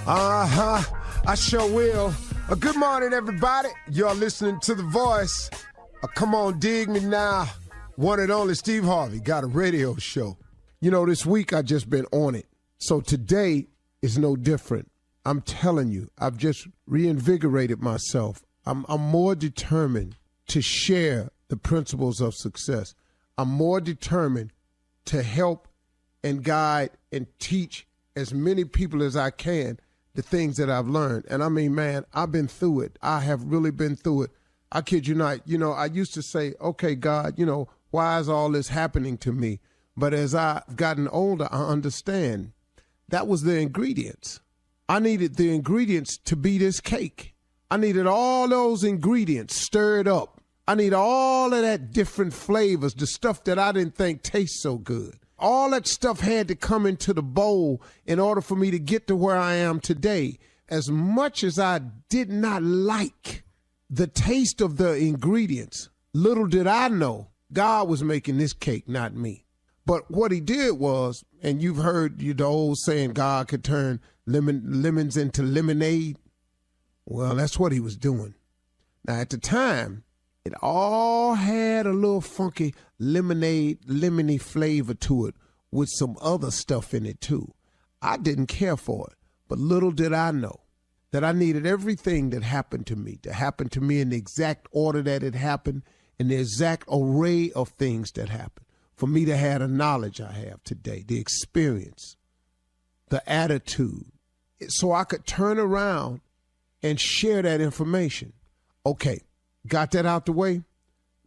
I sure will. Good morning, everybody. You're listening to The Voice. Come on, dig me now. One and only Steve Harvey got a radio show. You know, this week I just been on it. So today is no different. I'm telling you, I've just reinvigorated myself. I'm more determined to share the principles of success. I'm more determined to help and guide and teach as many people as I can the things that I've learned. And I mean, man, I've been through it. I have really been through it. I kid you not. You know, I used to say, okay, God, you know, why is all this happening to me? But as I've gotten older, I understand that was the ingredients. I needed the ingredients to be this cake. I needed all those ingredients stirred up. I need all of that different flavors, the stuff that I didn't think tastes so good. All that stuff had to come into the bowl in order for me to get to where I am today. As much as I did not like the taste of the ingredients, little did I know God was making this cake, not me. But what he did was, and you've heard the old saying, God could turn lemons into lemonade. Well, that's what he was doing. Now, at the time, it all had a little funky lemony flavor to it with some other stuff in it too. I didn't care for it, but little did I know that I needed everything that happened to me to happen to me in the exact order that it happened, in the exact array of things that happened, for me to have the knowledge I have today, the experience, the attitude, so I could turn around and share that information. Okay. Got that out the way?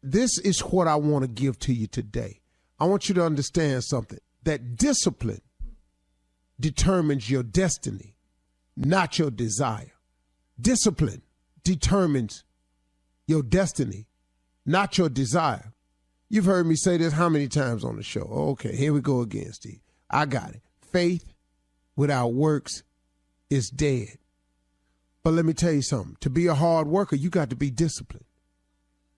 This is what I want to give to you today. I want you to understand something, that discipline determines your destiny, not your desire. Discipline determines your destiny, not your desire. You've heard me say this how many times on the show? Okay, here we go again, Steve. I got it. Faith without works is dead. But let me tell you something. To be a hard worker, you got to be disciplined.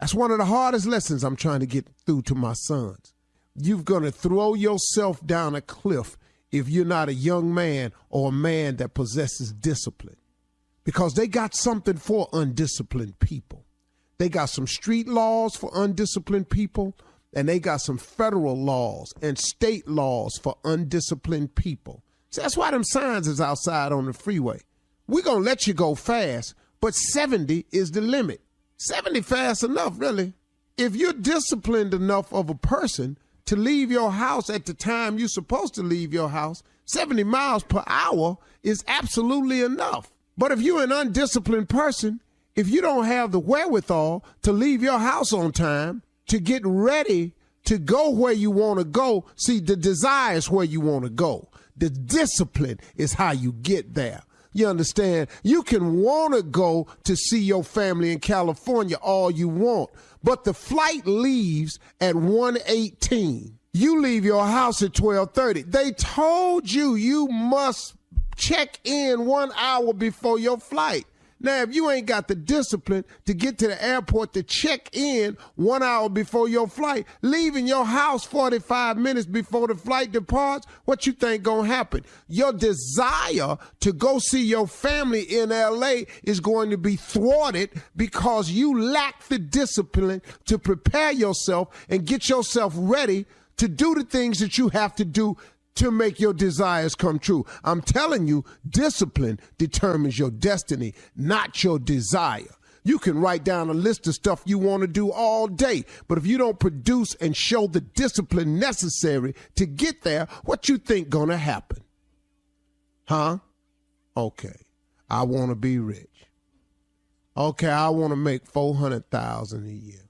That's one of the hardest lessons I'm trying to get through to my sons. You're going to throw yourself down a cliff if you're not a young man or a man that possesses discipline. Because they got something for undisciplined people. They got some street laws for undisciplined people, and they got some federal laws and state laws for undisciplined people. So that's why them signs is outside on the freeway. We're going to let you go fast, but 70 is the limit. 70 fast enough, really. If you're disciplined enough of a person to leave your house at the time you're supposed to leave your house, 70 miles per hour is absolutely enough. But if you're an undisciplined person, if you don't have the wherewithal to leave your house on time, to get ready to go where you want to go, see, the desire is where you want to go. The discipline is how you get there. You understand? You can want to go to see your family in California all you want, but the flight leaves at 1:18. You leave your house at 12:30. They told you you must check in 1 hour before your flight. Now, if you ain't got the discipline to get to the airport to check in 1 hour before your flight, leaving your house 45 minutes before the flight departs, what you think gonna happen? Your desire to go see your family in LA is going to be thwarted because you lack the discipline to prepare yourself and get yourself ready to do the things that you have to do to make your desires come true. I'm telling you, discipline determines your destiny, not your desire. You can write down a list of stuff you want to do all day, but if you don't produce and show the discipline necessary to get there, what you think gonna happen? Huh? Okay, I want to be rich. Okay, I want to make $400,000 a year.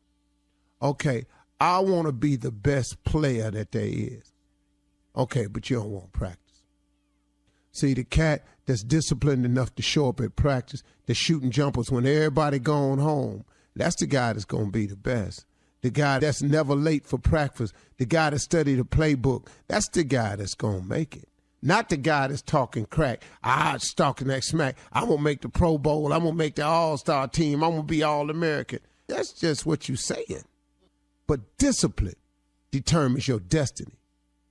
Okay, I want to be the best player that there is. Okay, but you don't want practice. See, the cat that's disciplined enough to show up at practice, that's shooting jumpers when everybody going home, that's the guy that's going to be the best. The guy that's never late for practice, the guy that studied the playbook, that's the guy that's going to make it. Not the guy that's talking crack. It's talking that smack. I'm going to make the Pro Bowl. I'm going to make the All-Star team. I'm going to be All-American. That's just what you're saying. But discipline determines your destiny,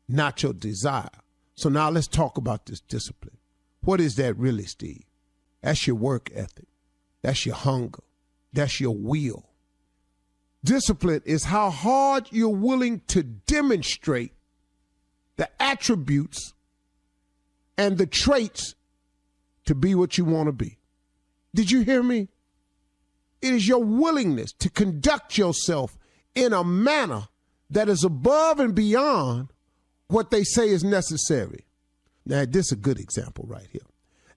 not your desire. So now let's talk about this discipline. What is that really, Steve? That's your work ethic. That's your hunger. That's your will. Discipline is how hard you're willing to demonstrate the attributes and the traits to be what you want to be. Did you hear me? It is your willingness to conduct yourself in a manner that is above and beyond what they say is necessary. Now, this is a good example right here.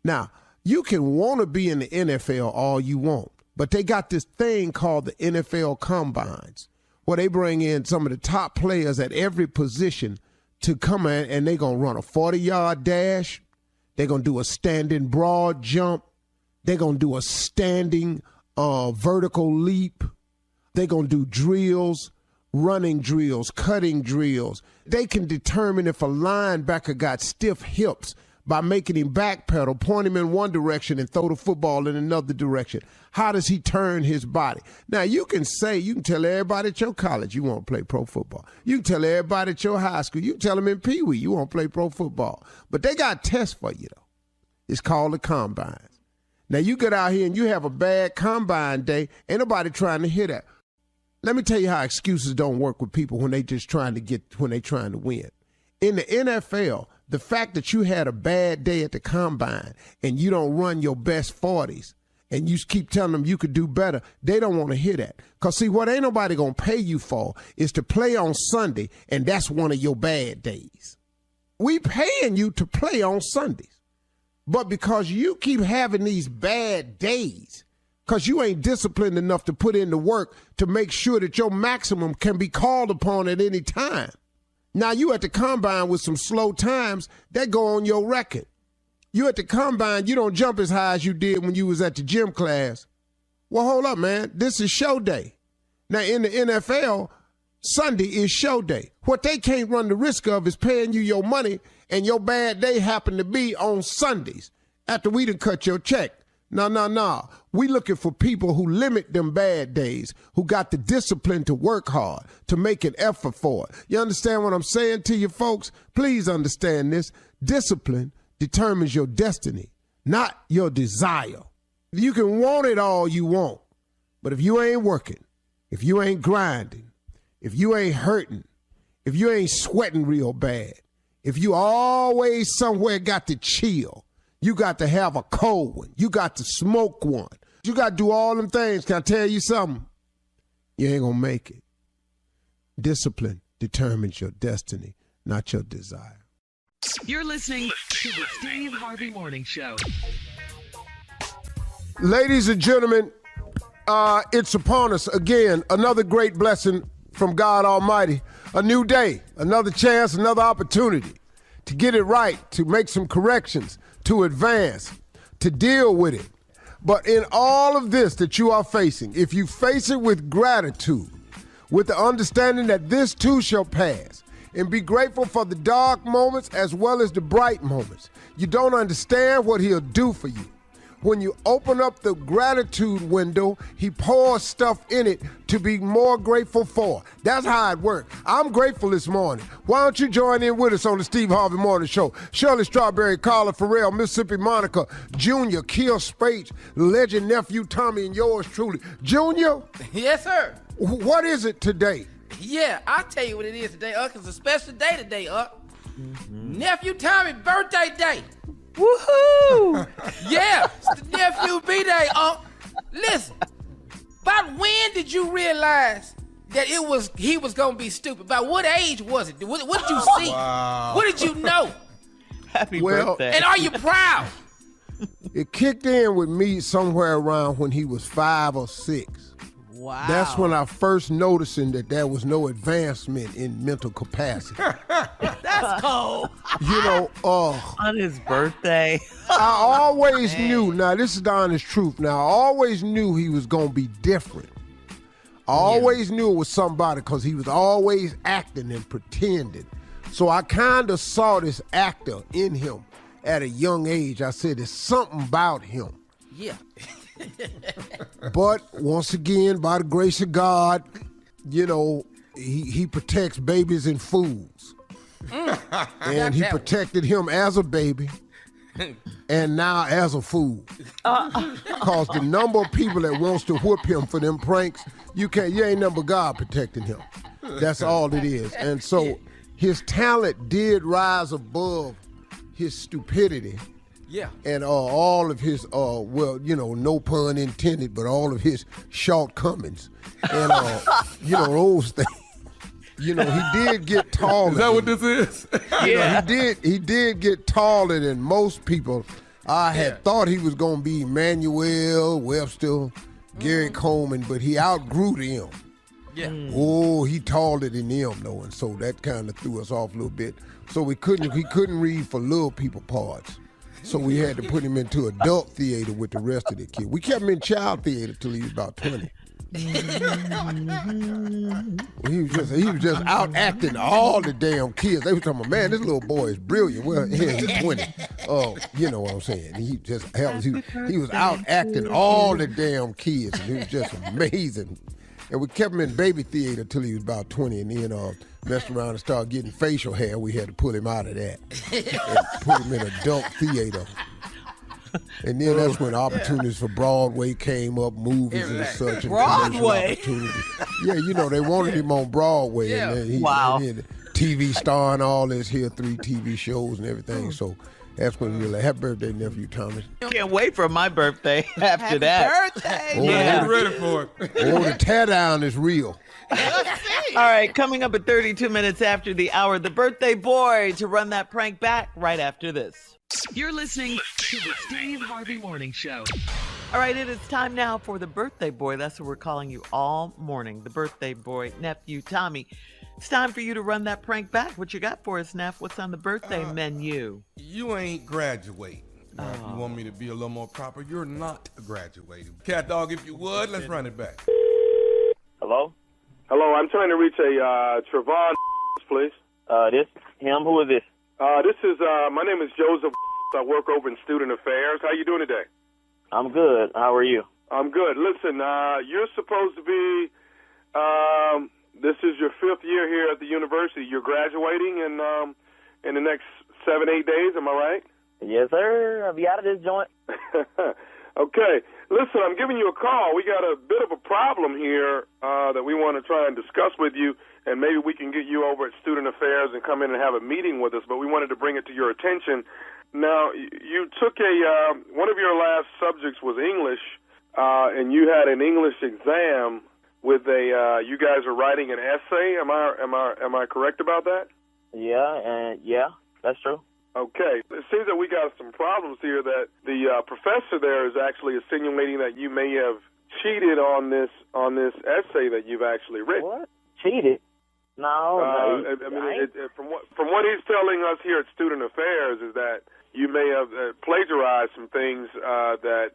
Now, you can want to be in the NFL all you want, but they got this thing called the NFL Combines, where they bring in some of the top players at every position to come in, and they're going to run a 40-yard dash. They're going to do a standing broad jump. They're going to do a standing vertical leap. They're going to do drills, running drills, cutting drills. They can determine if a linebacker got stiff hips by making him backpedal, point him in one direction and throw the football in another direction. How does he turn his body? Now, you can tell everybody at your college you want to play pro football. You can tell everybody at your high school. You can tell them in Pee Wee you want to play pro football. But they got tests for you, though. It's called the Combines. Now, you get out here and you have a bad Combine day. Ain't nobody trying to hear that. Let me tell you how excuses don't work with people when they trying to win. In the NFL, the fact that you had a bad day at the Combine and you don't run your best 40s and you keep telling them you could do better, they don't want to hear that. Because, see, what ain't nobody going to pay you for is to play on Sunday, and that's one of your bad days. We paying you to play on Sundays. But because you keep having these bad days, because you ain't disciplined enough to put in the work to make sure that your maximum can be called upon at any time. Now, you at the Combine with some slow times, that go on your record. You at the Combine, you don't jump as high as you did when you was at the gym class. Well, hold up, man. This is show day. Now, in the NFL, Sunday is show day. What they can't run the risk of is paying you your money and your bad day happen to be on Sundays after we done cut your check. No. We looking for people who limit them bad days, who got the discipline to work hard, to make an effort for it. You understand what I'm saying to you folks? Please understand this. Discipline determines your destiny, not your desire. You can want it all you want, but if you ain't working, if you ain't grinding, if you ain't hurting, if you ain't sweating real bad, if you always somewhere got to chill, you got to have a cold one. You got to smoke one. You got to do all them things. Can I tell you something? You ain't going to make it. Discipline determines your destiny, not your desire. You're listening to the Steve Harvey Morning Show. Ladies and gentlemen, it's upon us again. Another great blessing from God Almighty. A new day, another chance, another opportunity to get it right, to make some corrections, to advance, to deal with it. But in all of this that you are facing, if you face it with gratitude, with the understanding that this too shall pass, and be grateful for the dark moments as well as the bright moments, you don't understand what he'll do for you. When you open up the gratitude window, he pours stuff in it to be more grateful for. That's how it works. I'm grateful this morning. Why don't you join in with us on the Steve Harvey Morning Show? Shirley Strawberry, Carla Farrell, Mississippi Monica, Junior, Kill Spate, legend nephew Tommy, and yours truly. Junior? Yes, sir. What is it today? Yeah, I'll tell you what it is today, It's a special day today, Nephew Tommy's birthday day. Woohoo! Yeah, it's the nephew B-Day, Listen, about when did you realize that he was gonna be stupid? By what age was it? What did you see? Wow. What did you know? Happy birthday. And are you proud? It kicked in with me somewhere around when he was 5 or 6. Wow. That's when I first noticing that there was no advancement in mental capacity. That's cold. You know, on his birthday. I always knew, now this is the honest truth, now I always knew he was going to be different. I always knew it was somebody because he was always acting and pretending. So I kind of saw this actor in him at a young age. I said, there's something about him. Yeah. But once again, by the grace of God, you know, he protects babies and fools. And he protected him as a baby. and now as a fool. Because the number of people that wants to whoop him for them pranks, you ain't nothing but God protecting him. That's all it is. And so his talent did rise above his stupidity. Yeah. And all of his, no pun intended, but all of his shortcomings. And, those things. He did get taller. Is that what this is? Yeah. He did get taller than most people. I had thought he was going to be Emmanuel, Webster, Gary Coleman, but he outgrew them. Yeah. Oh, he taller than them, though, and so that kind of threw us off a little bit. So he couldn't read for little people parts. So we had to put him into adult theater with the rest of the kids. We kept him in child theater till he was about 20. He was just out acting all the damn kids. They were talking about, man, this little boy is brilliant. Well, he's 20. You know what I'm saying? He was out acting all the damn kids, and he was just amazing. And we kept him in baby theater till he was about 20, and then messed around and started getting facial hair. We had to pull him out of that and put him in adult theater. And then that's when opportunities for Broadway came up, movies and such. And Broadway? Yeah, they wanted him on Broadway. Yeah. And then TV star and all this here, 3 TV shows and everything. So that's when we were like, happy birthday, nephew Thomas. Can't wait for my birthday after that. Birthday. Get ready for it. The tear down is real. All right, coming up at 32 minutes after the hour, the birthday boy to run that prank back right after this. You're listening to the Steve Harvey Morning Show. All right, it is time now for the birthday boy. That's what we're calling you all morning. The birthday boy, nephew Tommy. It's time for you to run that prank back. What you got for us, Neff? What's on the birthday menu? You ain't graduating. Now, if you want me to be a little more proper, you're not graduating. Cat dog, if you would, let's run it back. Hello? Hello, I'm trying to reach a Trevon, please. This him? Who is this? This is, my name is Joseph. I work over in Student Affairs. How you doing today? I'm good. How are you? I'm good. Listen, you're supposed to be, this is your 5th year here at the university. You're graduating in the next 7-8 days, am I right? Yes, sir. I'll be out of this joint. Okay. Listen, I'm giving you a call. We got a bit of a problem here that we want to try and discuss with you, and maybe we can get you over at Student Affairs and come in and have a meeting with us, but we wanted to bring it to your attention. Now, you took one of your last subjects was English, and you had an English exam with you guys are writing an essay. Am I correct about that? Yeah, that's true. Okay. It seems that we got some problems here that the professor there is actually insinuating that you may have cheated on this essay that you've actually written. What? Cheated? No. From what he's telling us here at Student Affairs is that you may have plagiarized some things that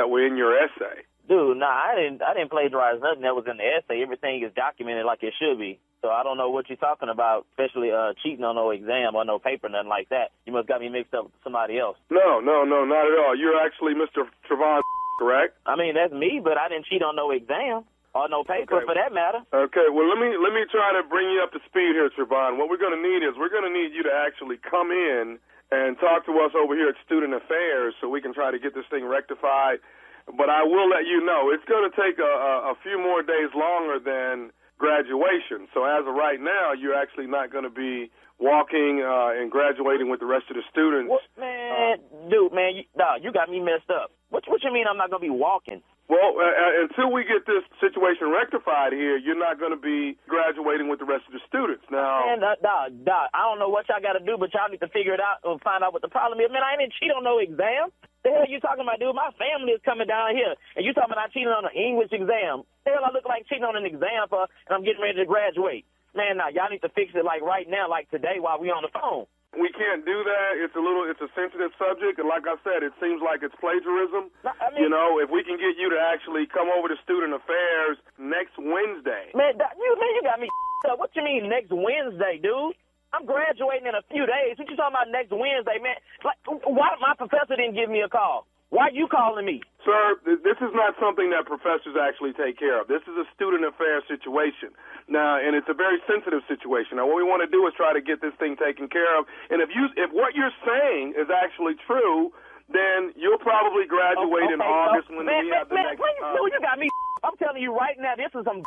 were in your essay. Dude, I didn't plagiarize nothing that was in the essay. Everything is documented like it should be. So I don't know what you're talking about, especially cheating on no exam or no paper, nothing like that. You must got me mixed up with somebody else. No, not at all. You're actually Mr. Trevon, correct? I mean, that's me, but I didn't cheat on no exam or no paper for that matter. Okay, well, let me try to bring you up to speed here, Trevon. What we're going to need is we're going to need you to actually come in and talk to us over here at Student Affairs so we can try to get this thing rectified. But I will let you know, it's going to take a few more days longer than graduation. So as of right now, you're actually not going to be walking and graduating with the rest of the students. What, man, you got me messed up. What you mean I'm not going to be walking? Well, until we get this situation rectified here, you're not going to be graduating with the rest of the students. Now, man, I don't know what y'all got to do, but y'all need to figure it out and find out what the problem is. Man, I didn't cheat on no exam. The hell you talking about, dude? My family is coming down here, and you talking about I cheated on an English exam. The hell I look like cheating on an exam for, and I'm getting ready to graduate. Man, y'all need to fix it like right now, like today while we on the phone. We can't do that. It's a sensitive subject, and like I said, it seems like it's plagiarism. If we can get you to actually come over to Student Affairs next Wednesday. Man, you got me up. What you mean next Wednesday, dude? I'm graduating in a few days. What you talking about next Wednesday, man? Like, why my professor didn't give me a call? Why you calling me? Sir, this is not something that professors actually take care of. This is a student affairs situation. Now, and it's a very sensitive situation. Now, what we want to do is try to get this thing taken care of. And if what you're saying is actually true, then you'll probably graduate in August when we have the next. You got me. I'm telling you right now, this is some.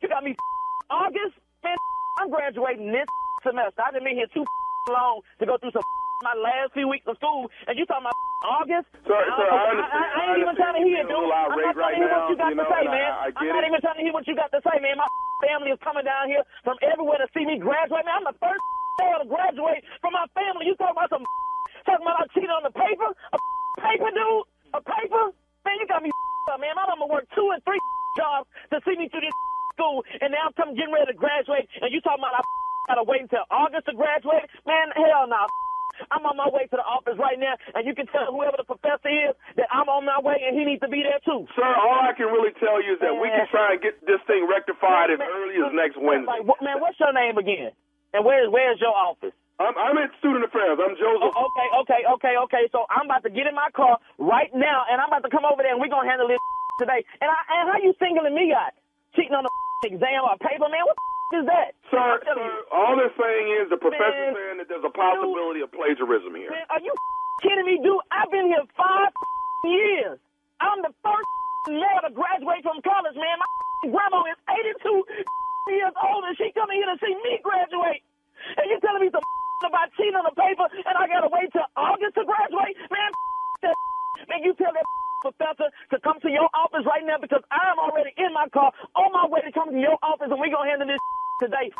You got me. August, man. I'm graduating this semester. I've been here too long to go through some my last few weeks of school, and you talking about August? Sir, I ain't even trying to hear, dude. I'm not trying to hear what you got to say, man. I'm not even trying to hear what you got to say, man. My family is coming down here from everywhere to see me graduate, man. I'm the first to graduate from my family. You talking about I cheated on the paper? A paper, dude? A paper? Man, you got me up, man. My mama worked 2 and 3 jobs to see me through this school, and now I'm getting ready to graduate, and you talking about I gotta wait until August to graduate? Man, hell no. I'm on my way to the office right now, and you can tell whoever the professor is that I'm on my way, and he needs to be there too. Sir, all I can really tell you is that we can try and get this thing rectified as early as next Wednesday. Man, what's your name again? And where's your office? I'm at Student Affairs. I'm Joseph. Okay. So I'm about to get in my car right now, and I'm about to come over there, and we're gonna handle this today. And how you singling me out? Cheating on the exam or paper, man? What is that? Sir, all they're saying is the professor's saying that there's a possibility of plagiarism here. Man, are you kidding me, dude? I've been here 5 years. I'm the first male to graduate from college, man. My grandma is 82 years old, and she coming here to see me graduate. And you telling me some about cheating on the paper, and I gotta wait till August to graduate? Man, that. Man, you tell that professor to come to your office right now, because I'm already in my car on my way to come to your office, and we gonna handle this today.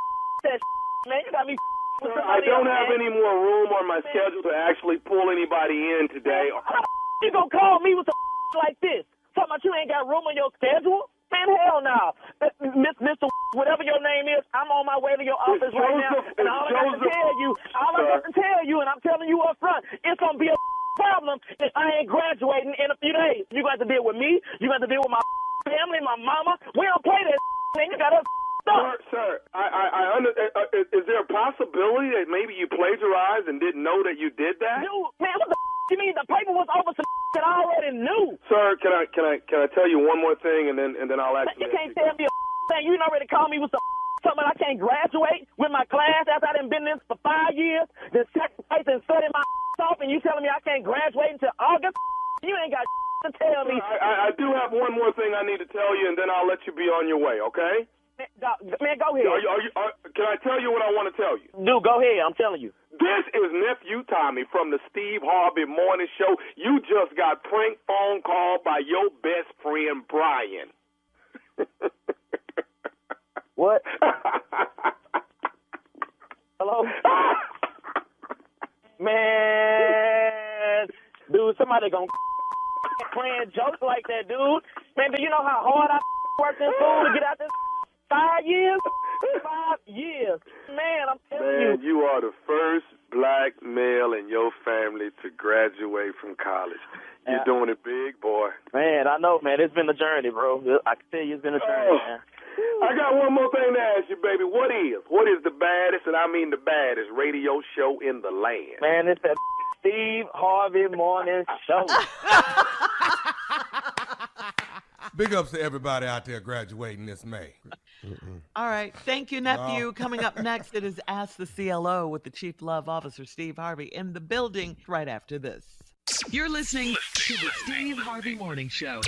That man, you got me. Sir, I don't have any more room on my schedule to actually pull anybody in today. How you gonna call me with some like this? Talking about you ain't got room on your schedule? Man, hell no. Mr. Whatever your name is, I'm on my way to your office right now, and all I got to tell you, and I'm telling you up front, it's gonna be a problem if I ain't graduating in a few days. You got to deal with me. You got to deal with my family, my mama. We don't play that, man. You got us. Sir, is there a possibility that maybe you plagiarized and didn't know that you did that? Dude, man, what the you mean? The paper was over some that I already knew. Sir, can I tell you one more thing, and then I'll actually. You can't tell me a thing. You already called me with some something I can't graduate with my class after I done been in this for 5 years, then sacrifice and study my off, and you telling me I can't graduate until August? You ain't got to tell me. I do have one more thing I need to tell you, and then I'll let you be on your way, okay? Man, go ahead. Can I tell you what I want to tell you? Dude, go ahead. I'm telling you. This is Nephew Tommy from the Steve Harvey Morning Show. You just got prank phone called by your best friend, Brian. What? Hello? Man, dude, somebody gonna playing jokes like that, dude. Man, do you know how hard I worked in school to get out this 5 years? 5 years. Man, I'm telling you. Man, you are the first black male in your family to graduate from college. You're doing it big, boy. Man, I know, man. It's been a journey, bro. I can tell you it's been a journey, man. I got one more thing to ask you, baby. What is the baddest, and I mean the baddest, radio show in the land? Man, it's that Steve Harvey Morning Show. Big ups to everybody out there graduating this May. All right. Thank you, nephew. Coming up next, it is Ask the CLO with the Chief Love Officer, Steve Harvey, in the building right after this. You're listening to the Steve Harvey Morning Show.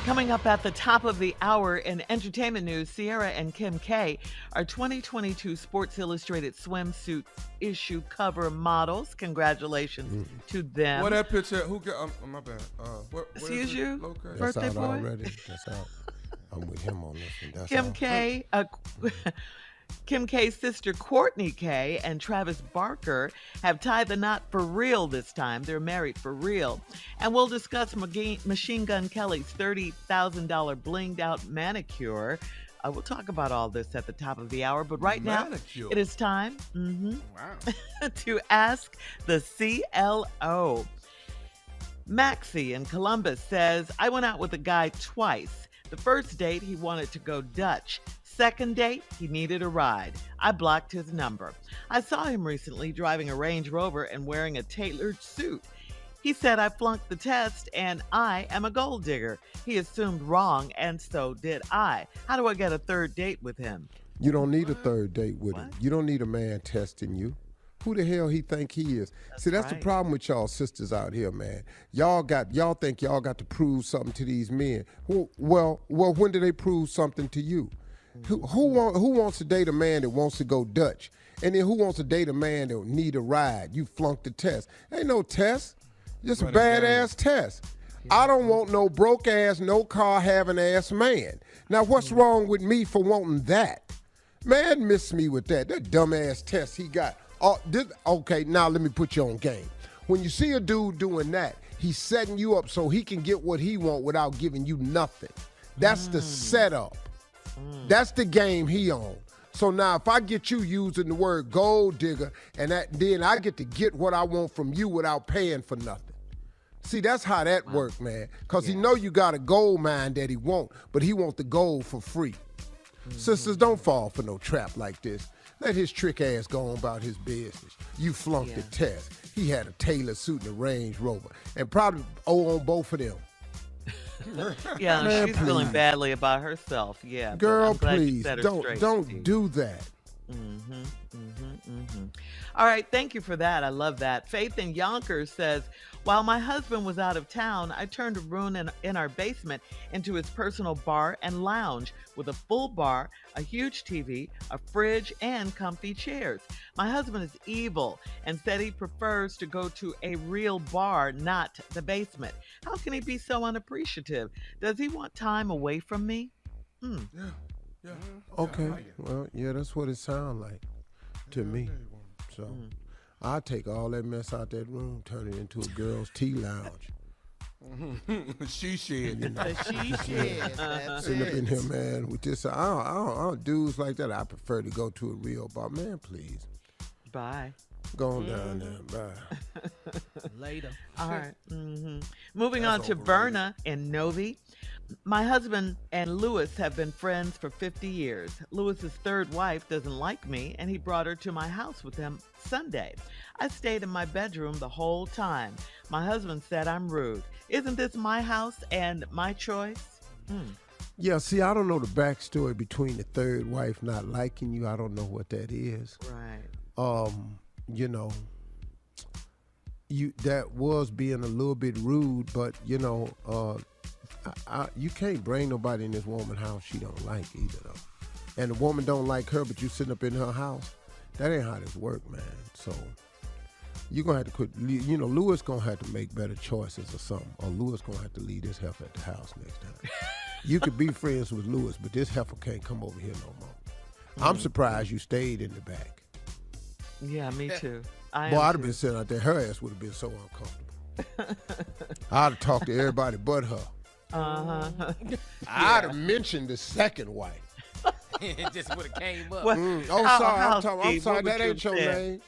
Coming up at the top of the hour in entertainment news, Sierra and Kim K are 2022 Sports Illustrated swimsuit issue cover models. Congratulations to them. What that picture? Who got? my bad. Excuse you, located? That's birthday out boy. already. That's out. I'm with him on this one. That's Kim out. K. Kim K's sister Courtney K and Travis Barker have tied the knot for real this time. They're married for real. And we'll discuss Machine Gun Kelly's $30,000 blinged out manicure. We'll talk about all this at the top of the hour. But right now, it is time to ask the CLO. Maxie in Columbus says, I went out with a guy twice. The first date, he wanted to go Dutch. Second date, he needed a ride. I blocked his number. I saw him recently driving a Range Rover and wearing a tailored suit. He said I flunked the test and I am a gold digger. He assumed wrong, and so did I. How do I get a third date with him? You don't need a third date with him. What? You don't need a man testing you. Who the hell he think he is? See, that's the right. problem with y'all sisters out here, man. Y'all think y'all got to prove something to these men. Well, when do they prove something to you? Who wants to date a man that wants to go Dutch? And then who wants to date a man that need a ride? You flunked the test. Ain't no test. Just a badass test. I don't want no broke ass, no car having ass man. Now what's wrong with me for wanting that? Man, miss me with that. That dumbass test he got. Okay, now let me put you on game. When you see a dude doing that, he's setting you up so he can get what he want without giving you nothing. That's the setup. That's the game he on. So now if I get you using the word gold digger, and then I get to get what I want from you without paying for nothing. See, that's how that work, man. Because he know you got a gold mine that he want, but he want the gold for free. Sisters, don't fall for no trap like this. Let his trick ass go on about his business. You flunked the test. He had a tailored suit and a Range Rover, and probably on both of them. Yeah, Man, she's please. feeling badly about herself. Yeah, but Girl, I'm glad you please, set her don't straight. do that. All right, thank you for that. I love that. Faith in Yonkers says, while my husband was out of town, I turned a room in our basement into his personal bar and lounge with a full bar, a huge TV, a fridge, and comfy chairs. My husband is evil and said he prefers to go to a real bar, not the basement. How can he be so unappreciative? Does he want time away from me? Yeah. Okay, well, yeah, that's what it sounds like to me. So I'll take all that mess out that room, turn it into a girl's tea lounge. She shed. She shed. That's Sitting up in it. here, man, with this. I don't dudes like that. I prefer to go to a real bar. Man, please. Bye. Go on down there. Bye. Later. All right. Moving on to Verna in Novi. My husband and Lewis have been friends for 50 years. Lewis's third wife doesn't like me, and he brought her to my house with him Sunday. I stayed in my bedroom the whole time. My husband said I'm rude. Isn't this my house and my choice? Yeah, see, I don't know the backstory between the third wife not liking you. I don't know what that is. Right. You know, that was being a little bit rude, but you know, you can't bring nobody in this woman's house she don't like either though. And the woman don't like her, but you sitting up in her house. That ain't how this work, man. So you're gonna have to quit. You know, Lewis gonna have to make better choices or something, or Lewis gonna have to leave this heifer at the house next time. You could be friends with Lewis, but this heifer can't come over here no more. I'm surprised you stayed in the back. Yeah, me too. Boy, I'd have been sitting out there. Her ass would have been so uncomfortable. I'd have talked to everybody but her. I'd have mentioned the second wife. It just would have came up. I'm sorry. That ain't your name.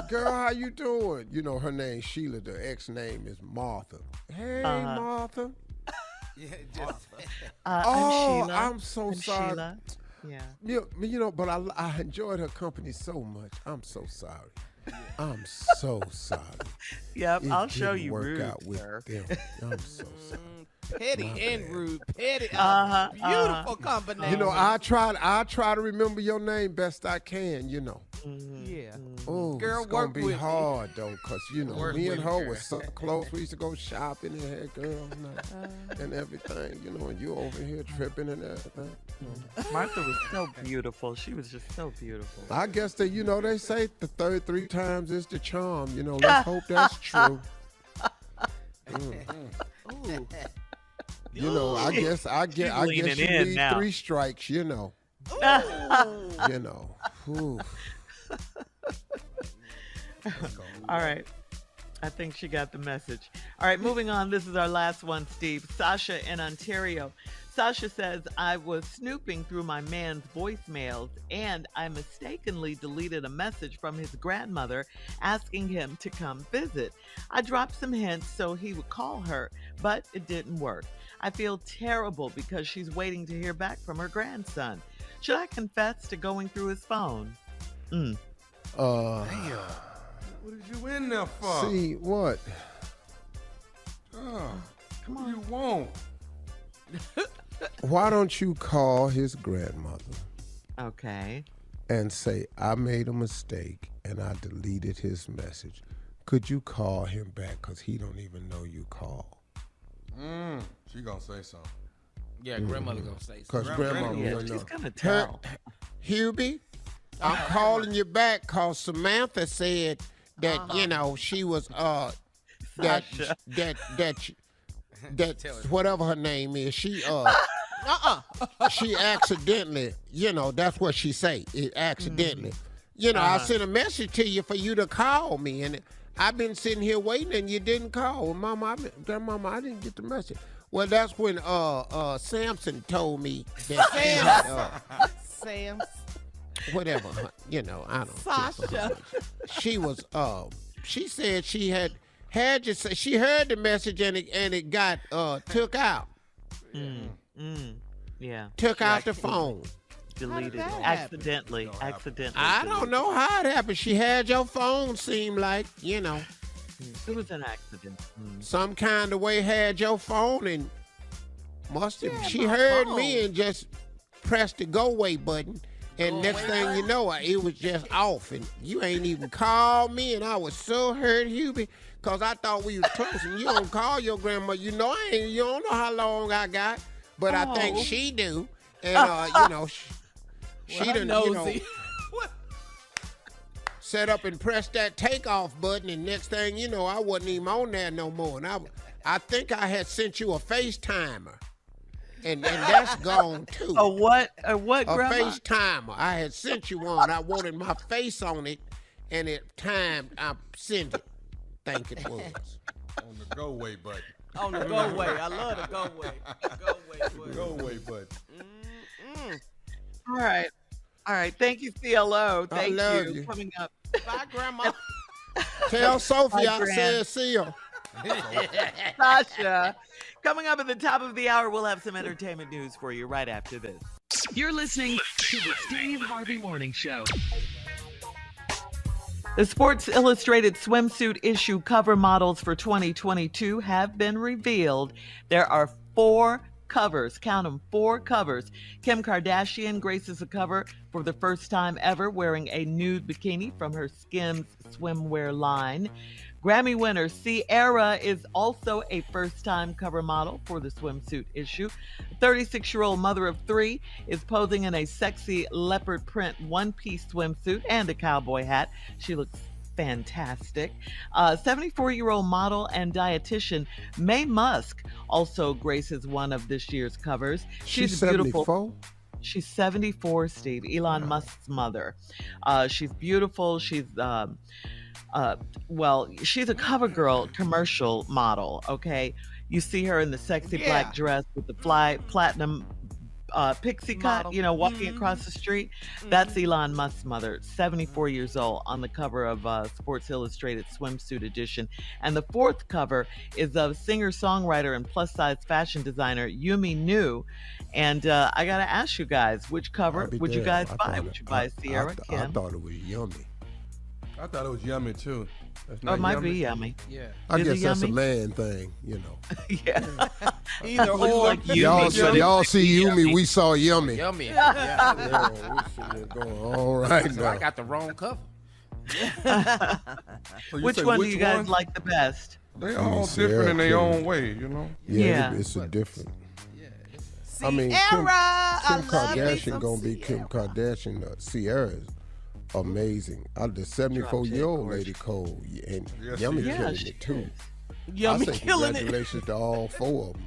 Girl, how you doing? You know, her name Sheila. The ex name is Martha. Hey, Martha. Yeah, just, I'm Sheila. I'm so sorry. Sheila. Yeah. You know, but I enjoyed her company so much. I'm so sorry. I'm so sorry. Yep, It I'll show didn't you work rude, out with sir. them. I'm so sorry. petty My and bad. rude. Petty. Beautiful combination. You know, I try to remember your name best I can, you know. Yeah. Oh, Girl, it's gonna work be with me. hard though, cause you know Work me with and me, her girl. was so close. We used to go shopping and had girls night and everything, you know. And you over here tripping and everything. Martha was so beautiful. She was just so beautiful. I guess that they say the third 3 times is the charm. You know, let's hope that's true. Ooh. You know, I guess leaning you in need now. 3 strikes. You know, you know. Ooh. All right. I think she got the message. All right, moving on. This is our last one, Steve. Sasha in Ontario. Sasha says, I was snooping through my man's voicemails and I mistakenly deleted a message from his grandmother asking him to come visit. I dropped some hints so he would call her, but it didn't work. I feel terrible because she's waiting to hear back from her grandson. Should I confess to going through his phone? What did you in there for? See what? Come on. You won't. Why don't you call his grandmother Okay. and say, I made a mistake and I deleted his message. Could you call him back? Because he don't even know you called. She gonna say something. Yeah, grandmother gonna say Because something. grandmama Yeah, don't know. she's gonna tell. Hubie, I'm calling you back because Samantha said that, she was, that whatever her name is, she, she accidentally, that's what she say, it accidentally. I sent a message to you for you to call me, and I've been sitting here waiting, and you didn't call. Well, Grandmama, I didn't get the message. Well, that's when Samson told me that Sam. whatever, I don't. Sasha. She was, she said she had you say she heard the message and it got took out. Yeah. Took out the phone. Deleted it. that happen? Accidentally. I don't know how it happened. She had your phone, seemed like, It was an accident. some kind of way had your phone and must have. She heard me and just pressed the go away button. And next thing you know, it was just off. And you ain't even called me. And I was so hurt, Hubie, because I thought we was close. And you don't call your grandma. You don't know how long I got. But I think she do. And, she done, set up and pressed that takeoff button. And next thing you know, I wasn't even on there no more. And I think I had sent you a FaceTimer. And that's gone too. A what? A Grandma? FaceTimer. I had sent you one. I wanted my face on it, and at time I sent it. Think it was. On the go away button. On the go away. I love the go away. Go away button. Go away button. All right. Thank you, CLO. I Thank love you. you. Coming up. Bye, Grandma. Tell Sophie I Gran. said see her. Sasha. Coming up at the top of the hour, we'll have some entertainment news for you right after this. You're listening to the Steve Harvey Morning Show. The Sports Illustrated swimsuit issue cover models for 2022 have been revealed. There are 4 covers. Count them, 4 covers. Kim Kardashian graces a cover for the first time ever wearing a nude bikini from her Skims swimwear line. Grammy winner Ciara is also a first-time cover model for the swimsuit issue. The 36-year-old mother of 3 is posing in a sexy leopard print one-piece swimsuit and a cowboy hat. She looks fantastic. 74-year-old model and dietitian Mae Musk also graces one of this year's covers. She's beautiful. 74? She's 74, Steve. Elon Musk's mother. She's beautiful. She's she's a CoverGirl commercial model, okay? You see her in the sexy black dress with the platinum pixie cut, walking across the street. That's Elon Musk's mother, 74 years old, on the cover of Sports Illustrated Swimsuit Edition. And the 4th cover is of singer-songwriter and plus-size fashion designer Yumi Nu. And I got to ask you guys, which cover would you guys buy? Would you buy Ciara, I Kim? thought it was yummy. I thought it was yummy too. That's Oh, not it might yummy. be yummy. Yeah. I Is it guess that's a yummy? man thing, Yeah. Either Looks or. like Yumi, Y'all, but see Yumi, we saw yummy. Yummy. Yeah. Yeah, we sitting there going, all right So I now. got the wrong cover. So you Which say one do you guys one? like the best? They all Sierra different in their Kim. own way, Yeah. It's a different. Sierra, I mean, Kim I love me Kardashian some gonna be Kim Sierra. Kardashian. Sierra is amazing. The 74-year-old lady cold, and Yes, Yummy she is. killing she it too. Yummy I say killing it. congratulations to all 4 of them.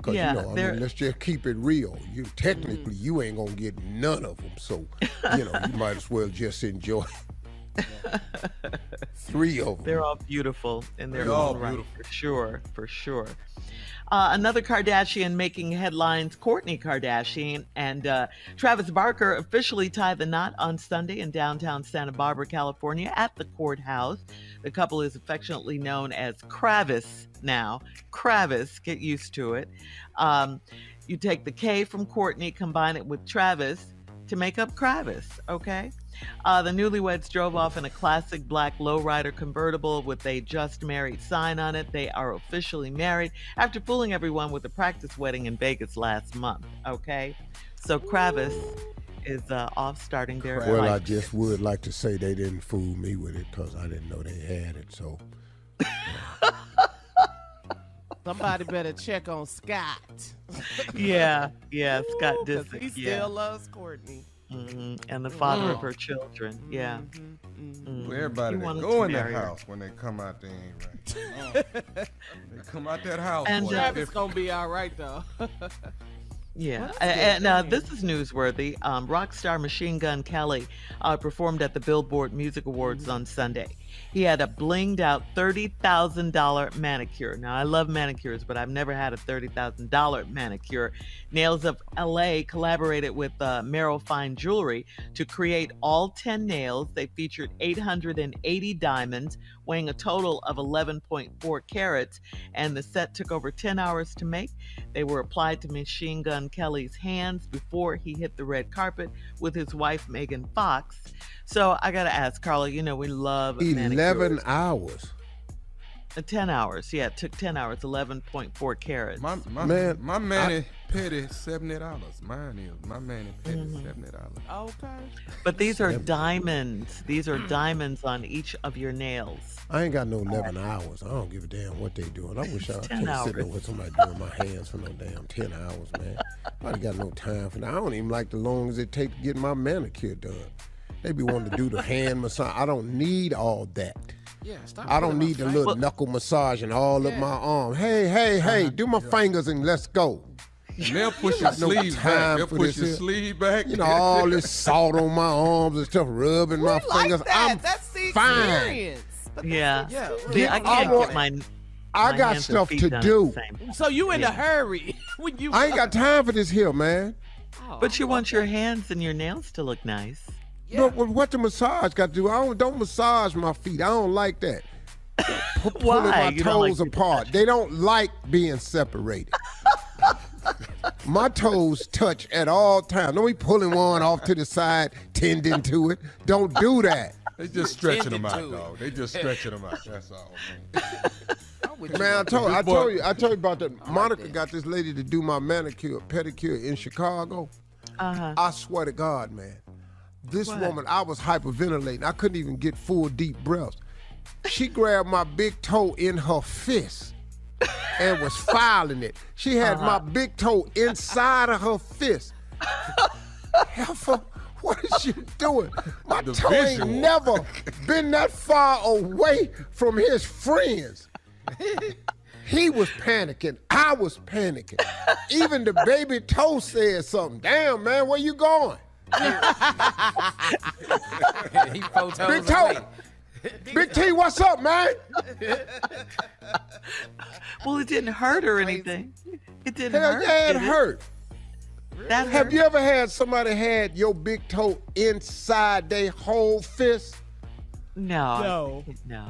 Cause Yeah, let's just keep it real. You technically you ain't gonna get none of them, so you might as well just enjoy 3 of them. They're all beautiful in their They're all own right, beautiful. for sure. Another Kardashian making headlines, Kourtney Kardashian and Travis Barker officially tied the knot on Sunday in downtown Santa Barbara, California at the courthouse. The couple is affectionately known as Kravis now. Kravis, get used to it. You take the K from Kourtney, combine it with Travis, to make up Kravis, okay? The newlyweds drove off in a classic black lowrider convertible with a just married sign on it. They are officially married after fooling everyone with a practice wedding in Vegas last month, okay? So Kravis is off starting their Well, life. I just would like to say they didn't fool me with it because I didn't know they had it. So Somebody better check on Scott. Yeah, Scott Because Disick. he still loves Courtney. And the father of her children. Yeah. Well, everybody He that wanted go to in that marry her. house when they come out, they ain't right. They come out that house. And, boy, Travis gonna be all right though. Yeah, Well, and this is newsworthy. Rock star Machine Gun Kelly performed at the Billboard Music Awards on Sunday. He had a blinged out $30,000 manicure. Now, I love manicures, but I've never had a $30,000 manicure. Nails of LA collaborated with Merrill Fine Jewelry to create all 10 nails. They featured 880 diamonds, weighing a total of 11.4 carats, and the set took over 10 hours to make. They were applied to Machine Gun Kelly's hands before he hit the red carpet with his wife, Megan Fox. So I got to ask, Carla, you know we love 11 manicures. hours. 10 hours. Yeah, it took 10 hours, 11.4 carats. My mani petty $70. Mine is my mani petty $70. Okay. But these are diamonds. These are diamonds on each of your nails. I ain't got no 11 hours. I don't give a damn what they doing. I wish I 10 couldn't sit there hours. with somebody doing my hands for no damn 10 hours, man. I ain't got no time for that. I don't even like the long as it take to get my manicure done. They be wanting to do the hand massage. I don't need all that. Yeah, stop. I don't putting my need the face- little knuckle massage and all up my arm. Hey, do my fingers and let's go. And they'll push your No sleeve time back. They'll for push this your here. sleeve back. You know, all this salt on my arms and stuff, rubbing my fingers. Like that. I'm That's the fine. experience. But Yeah. yeah. See, I can't want- get my I got hands and stuff feet to done at do. the same time. So you in Yeah. a hurry when you? I ain't got time for this here, man. Oh, But you want your hands and your nails to look nice. But what the massage got to do? I don't massage my feet. I don't like that. Pulling Why? my You don't like toes people apart. They don't like being separated. My toes touch at all times. Don't be pulling one off to the side, tending to it. Don't do that. They just stretching them out, Tended to dog. They just stretching them out. That's all, man. I'm with you. Man, I told you about that. like Monica that. got this lady to do my manicure, pedicure in Chicago. I swear to God, man. This woman, I was hyperventilating. I couldn't even get full deep breaths. She grabbed my big toe in her fist and was filing it. She had my big toe inside of her fist. Heifer, what is she doing? My The toe visual. ain't never been that far away from his friends. He was panicking. I was panicking. Even the baby toe said something. Damn, man, where you going? He 4 toes Big toe. away. Big T, what's up, man? Well, it didn't hurt or anything. It didn't Hell hurt. yeah, it did hurt. That Have hurt. you ever had somebody had your big toe inside their whole fist? No. No.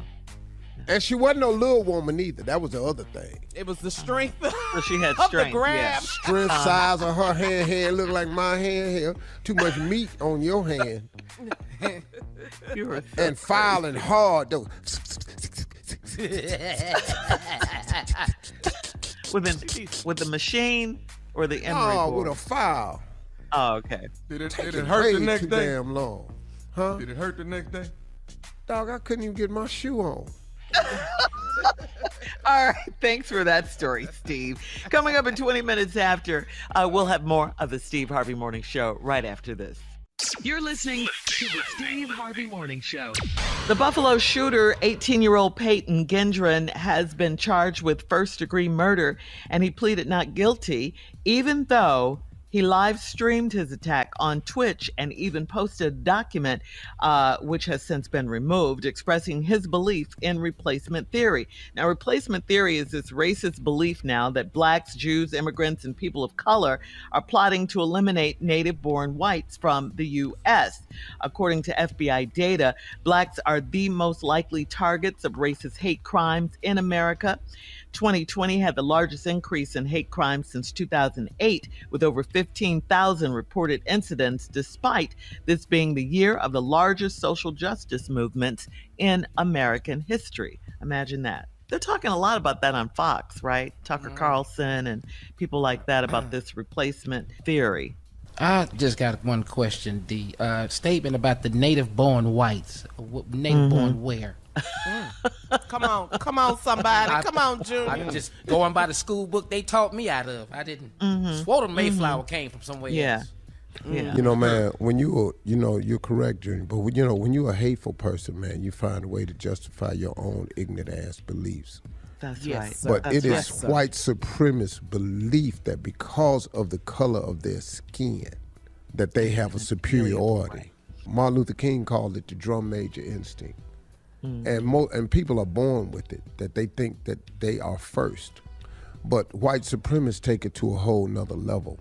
And she wasn't no little woman either. That was the other thing. It was the strength So she had of the strength. Yeah. grab. Strength size of her hand looked like my hand here. Too much meat on your hand. You were And filing hard though. with the machine or the emery Oh, board? with a file. Oh, okay. Did it Way hurt the next too day? damn long. Huh? Did it hurt the next day? Dog, I couldn't even get my shoe on. All right. Thanks for that story, Steve. Coming up in 20 minutes after, we'll have more of the Steve Harvey Morning Show right after this. You're listening to the Steve Harvey Morning Show. The Buffalo shooter, 18-year-old Peyton Gendron, has been charged with first-degree murder, and he pleaded not guilty, even though he live streamed his attack on Twitch and even posted a document, which has since been removed, expressing his belief in replacement theory. Now, replacement theory is this racist belief now that blacks, Jews, immigrants, and people of color are plotting to eliminate native-born whites from the U.S. According to FBI data, blacks are the most likely targets of racist hate crimes in America. 2020 had the largest increase in hate crimes since 2008, with over 15,000 reported incidents, despite this being the year of the largest social justice movements in American history. Imagine that. They're talking a lot about that on Fox, right? Tucker Carlson and people like that about this replacement theory. I just got one question. The statement about the native-born whites. Native-born where? Come on, somebody. Come on, Junior. I'm just going by the school book they taught me out of. I didn't swore the Mayflower came from somewhere else. Yeah. You know, man, when you're correct, Junior, but when you're a hateful person, man, you find a way to justify your own ignorant ass beliefs. That's Yes, right. sir. But That's it is right, sir. white supremacist belief that because of the color of their skin, that they have a superiority. Martin Luther King called it the drum major instinct. And people are born with it, that they think that they are first. But white supremacists take it to a whole nother level.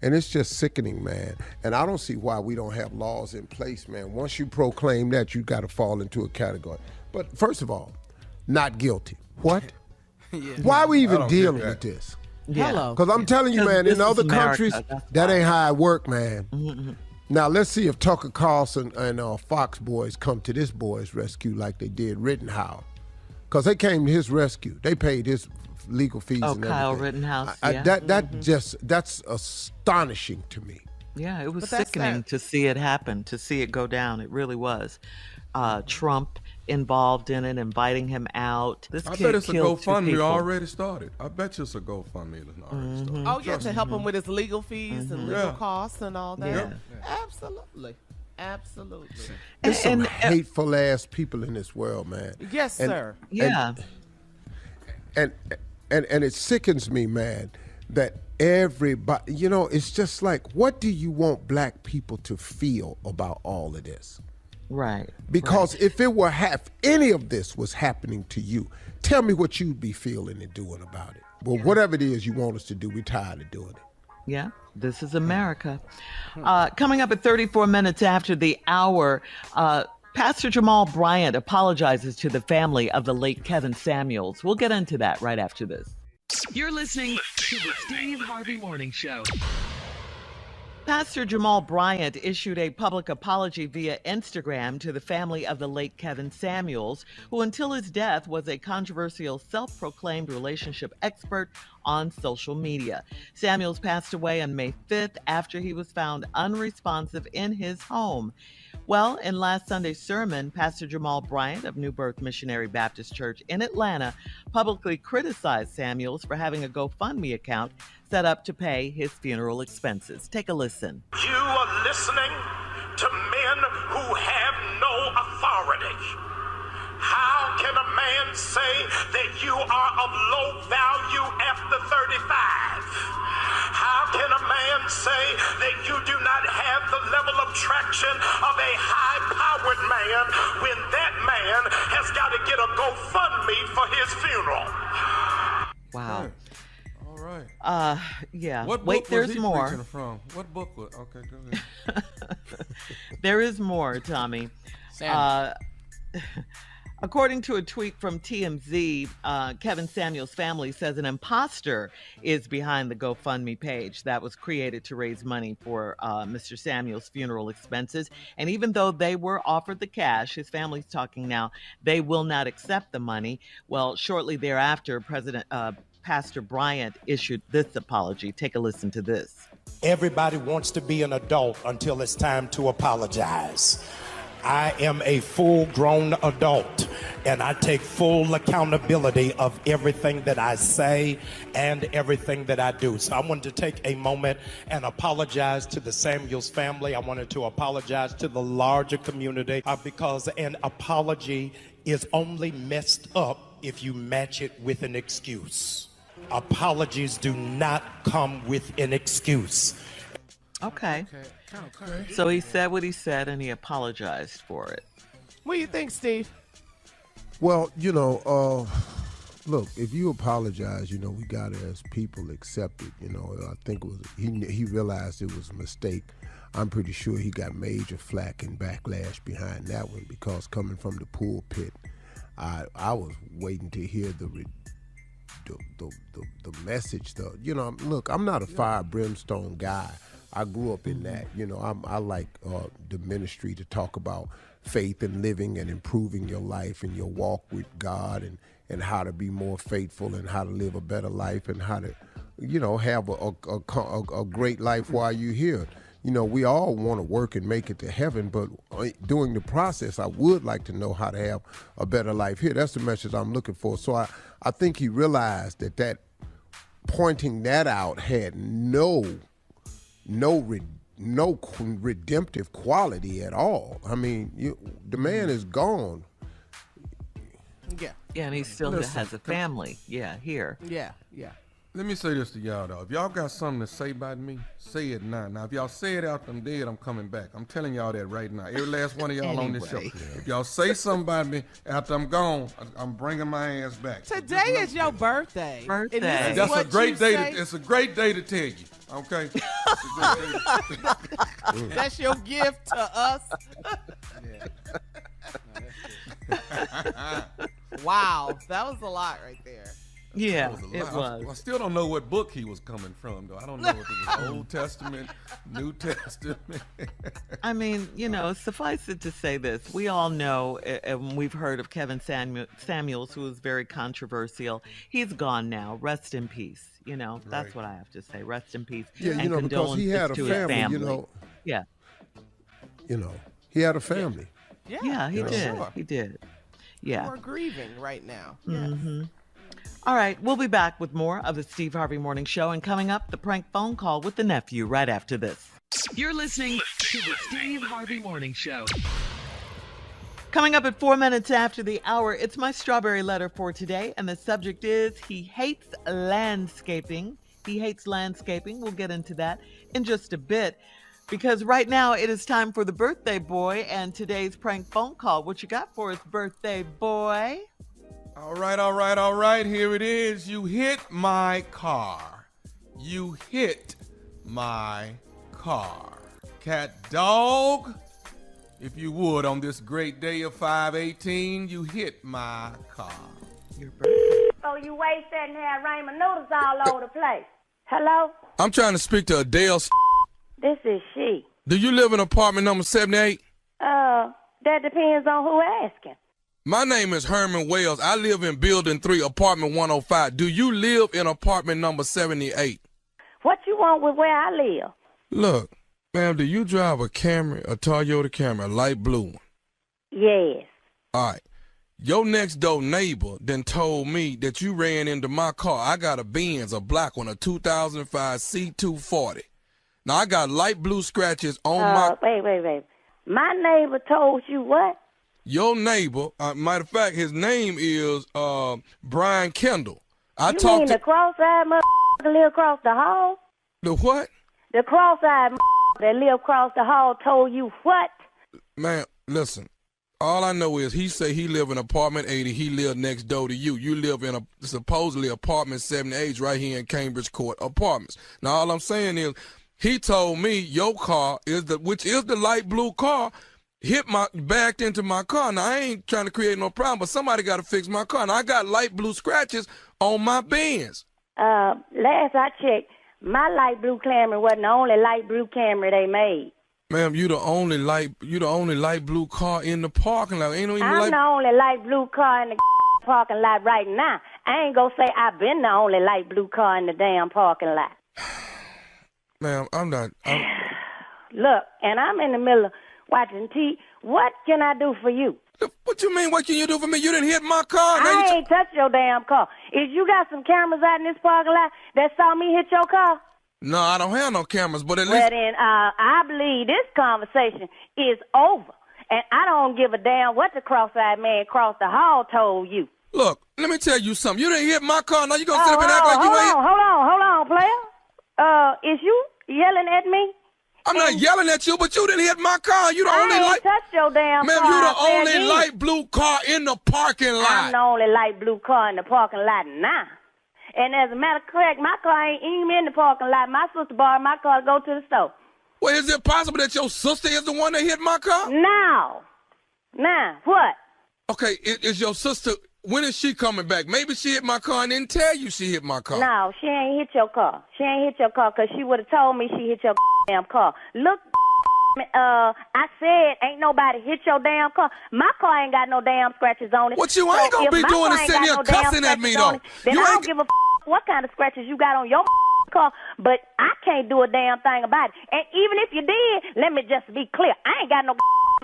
And it's just sickening, man. And I don't see why we don't have laws in place, man. Once you proclaim that, you got to fall into a category. But first of all, not guilty. What? Why are we even dealing with this? Hello. Because I'm telling you, man, This in is other America, countries, that's that why. ain't how it work, man. Now, let's see if Tucker Carlson and Fox boys come to this boy's rescue like they did Rittenhouse. Because they came to his rescue. They paid his legal fees and Kyle everything. Rittenhouse, That's astonishing to me. Yeah, it was But that's sickening that. to see it happen, to see it go down. It really was. Trump involved in it, inviting him out. This I kid bet it's a killed two GoFundMe people. already started. I bet you it's a GoFundMe that's already started. Oh, yeah, to help him with his legal fees and legal Yeah. costs and all that. Yeah. Absolutely. There's some And- hateful ass people in this world, man. Yes, And- sir. Yeah. And it sickens me, man, that everybody, it's just like, what do you want black people to feel about all of this? Right. Because if it were any of this was happening to you, tell me what you'd be feeling and doing about it. Well, whatever it is you want us to do, we're tired of doing it. Yeah, this is America. Coming up at 34 minutes after the hour, Pastor Jamal Bryant apologizes to the family of the late Kevin Samuels. We'll get into that right after this. You're listening to the Steve Harvey Morning Show. Pastor Jamal Bryant issued a public apology via Instagram to the family of the late Kevin Samuels, who until his death was a controversial self-proclaimed relationship expert on social media. Samuels passed away on May 5th after he was found unresponsive in his home. Well, in last Sunday's sermon, Pastor Jamal Bryant of New Birth Missionary Baptist Church in Atlanta publicly criticized Samuels for having a GoFundMe account set up to pay his funeral expenses. Take a listen. You are listening to men who have no authority. How can a man say that you are of low value after 35? How can a man say that you do not have the level of traction of a high-powered man when that man has got to get a GoFundMe for his funeral? Wow. All right. Yeah. What book Wait, was there's he more. preaching from? What book was? Okay, go ahead. There is more, Tommy. According to a tweet from TMZ, Kevin Samuels' family says an imposter is behind the GoFundMe page that was created to raise money for Mr. Samuels' funeral expenses. And even though they were offered the cash, his family's talking now, they will not accept the money. Well, shortly thereafter, Pastor Bryant issued this apology. Take a listen to this. Everybody wants to be an adult until it's time to apologize. I am a full-grown adult, and I take full accountability of everything that I say and everything that I do. So I wanted to take a moment and apologize to the Samuels family. I wanted to apologize to the larger community because an apology is only messed up if you match it with an excuse. Apologies do not come with an excuse. Okay. So he said what he said and he apologized for it. What do you think, Steve? Well, look, if you apologize, we got to, as people, accept it. I think it was he realized it was a mistake. I'm pretty sure he got major flack and backlash behind that one because coming from the pulpit, I was waiting to hear the the message. Look, I'm not a fire brimstone guy. I grew up in that. I like the ministry to talk about faith and living and improving your life and your walk with God and how to be more faithful and how to live a better life and how to, have a great life while you're here. We all want to work and make it to heaven, but during the process, I would like to know how to have a better life here. That's the message I'm looking for. So I think he realized that pointing that out had no redemptive quality at all. I mean, the man is gone. Yeah, and he still has a family. Yeah, here. Yeah. Let me say this to y'all, though. If y'all got something to say about me, say it now. Now, if y'all say it after I'm dead, I'm coming back. I'm telling y'all that right now. Every last one of y'all on this show. If y'all say something about me after I'm gone, I'm bringing my ass back. Today is your birthday. And that's a great day. It's a great day to tell you. Okay. That's your gift to us. Wow, that was a lot right there. Yeah, it was. I still don't know what book he was coming from, though. I don't know if it was Old Testament, New Testament. I mean, suffice it to say this. We all know, and we've heard of Kevin Samuels, who was very controversial. He's gone now. Rest in peace. That's what I have to say. Rest in peace. Yeah, and because he had a family, Yeah. He had a family. Yeah, he did. Sure. He did. Yeah. We're grieving right now. Mm-hmm. All right, we'll be back with more of the Steve Harvey Morning Show, and coming up, the prank phone call with the nephew right after this. You're listening to the Steve Harvey Morning Show. Coming up at 4 minutes after the hour, it's my strawberry letter for today, and the subject is he hates landscaping. He hates landscaping. We'll get into that in just a bit, because right now it is time for the birthday boy and today's prank phone call. What you got for us, birthday boy? All right. Here it is. You hit my car. You hit my car. Cat dog, if you would, on this great day of 5/18, you hit my car. Your birthday. So you wasted and had ramen noodles all over the place. Hello? I'm trying to speak to Adele. This is she. Do you live in apartment number 78? That depends on who asking. My name is Herman Wells. I live in Building 3, apartment 105. Do you live in apartment number 78? What you want with where I live? Look, ma'am, do you drive a Camry, a Toyota Camry, a light blue one? Yes. All right. Your next door neighbor then told me that you ran into my car. I got a Benz, a black one, a 2005 C240. Now, I got light blue scratches on my... Wait. My neighbor told you what? Your neighbor, matter of fact, his name is Brian Kendall. You mean the cross-eyed motherfucker live across the hall? The what? The cross-eyed that live across the hall told you what? Man, listen. All I know is he say he live in apartment 80. He live next door to you. You live in supposedly apartment 78 right here in Cambridge Court Apartments. Now, all I'm saying is he told me your car, which is the light blue car, backed into my car. Now, I ain't trying to create no problem, but somebody got to fix my car. Now, I got light blue scratches on my Benz. Last I checked, my light blue Camry wasn't the only light blue Camry they made. Ma'am, you the only light blue car in the parking lot. I'm the only light blue car in the parking lot right now. I ain't gonna say I've been the only light blue car in the damn parking lot. Ma'am, I'm not. Look, and I'm in the middle of watching TV. What can I do for you? What you mean, what can you do for me? You didn't hit my car. I ain't touched your damn car. If you got some cameras out in this parking lot that saw me hit your car? No, I don't have no cameras, but at least... Well, then, I believe this conversation is over. And I don't give a damn what the cross-eyed man across the hall told you. Look, let me tell you something. You didn't hit my car. Now you going to sit up and act like you ain't... Hold on, player. Is you yelling at me? I'm not yelling at you, but you didn't hit my car. You the only light... I ain't touched your damn car. Ma'am, you the only light blue car in the parking lot. I'm the only light blue car in the parking lot now. And as a matter of fact, my car ain't even in the parking lot. My sister borrowed my car to go to the store. Well, is it possible that your sister is the one that hit my car? No. Nah, what? Okay, is your sister When is she coming back? Maybe she hit my car and didn't tell you she hit my car. No, she ain't hit your car. She ain't hit your car because she would have told me she hit your damn car. Look, I said ain't nobody hit your damn car. My car ain't got no damn scratches on it. What you ain't gonna be doing is sitting here cussing at me, though. Then I don't give a what kind of scratches you got on your car, but I can't do a damn thing about it. And even if you did, let me just be clear. I ain't got no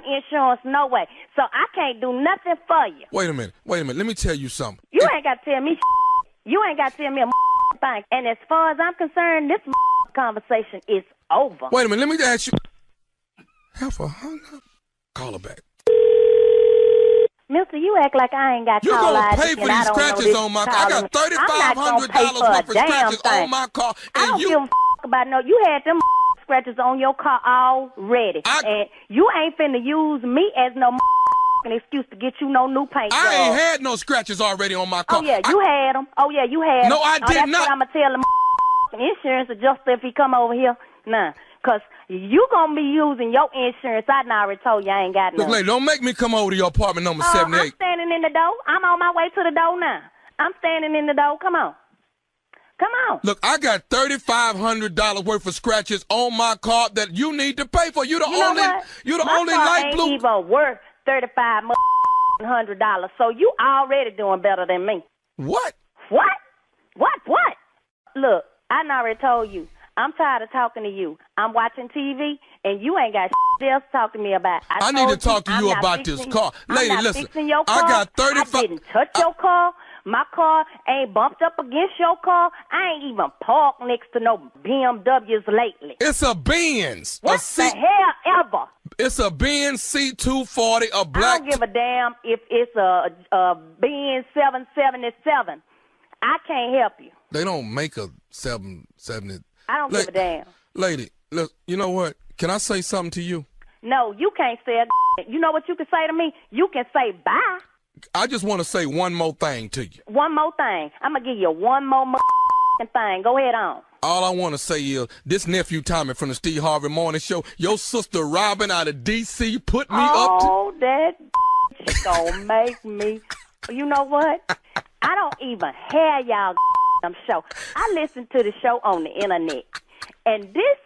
insurance, no way. So I can't do nothing for you. Wait a minute. Let me tell you something. You ain't got to tell me You ain't got to tell me a thing. And as far as I'm concerned, this conversation is over. Wait a minute. Let me ask you. Heifer hung up. Call her back. Mister, you act like I ain't got You're call going to ID pay for and I these don't know scratches this on my car. I got calling. I'm not gonna pay $3,500 for a worth of damn scratches thing. on my car. I don't give a about no. You had them scratches on your car already. And you ain't finna use me as no excuse to get you no new paint. I ain't had no scratches already on my car. Oh, yeah, you had them. Oh, yeah, you had them. No, I did that's not. What I'm going to tell the insurance adjuster if he come over here. Nah, because you going to be using your insurance. I done already told you I ain't got none. Look, lady, don't make me come over to your apartment number 78. I'm standing in the door. I'm on my way to the door now. I'm standing in the door. Come on. Come on. Look, I got $3,500 worth of scratches on my car that you need to pay for. You're the only light blue. My car ain't even worth $3,500. So you already doing better than me. What? What? Look, I done already told you. I'm tired of talking to you. I'm watching TV, and you ain't got shit else to talk to me about. I need to talk to you about this car. Lady, listen. Your car. I got 35. I didn't touch your car. My car ain't bumped up against your car. I ain't even parked next to no BMWs lately. It's a Benz. What the hell ever? It's a Benz C240, a black. I don't give a damn if it's a Benz 777. I can't help you. They don't make a 770. I don't give a damn. Lady, look, you know what? Can I say something to you? No, you can't say a You know what you can say to me? You can say bye. I just want to say one more thing to you. One more thing. I'm going to give you one more thing. Go ahead on. All I want to say is, this nephew Tommy from the Steve Harvey Morning Show, your sister Robin out of D.C. put me up to... Oh, that gonna make me... You know what? I don't even hear y'all show. I listen to the show on the internet. And this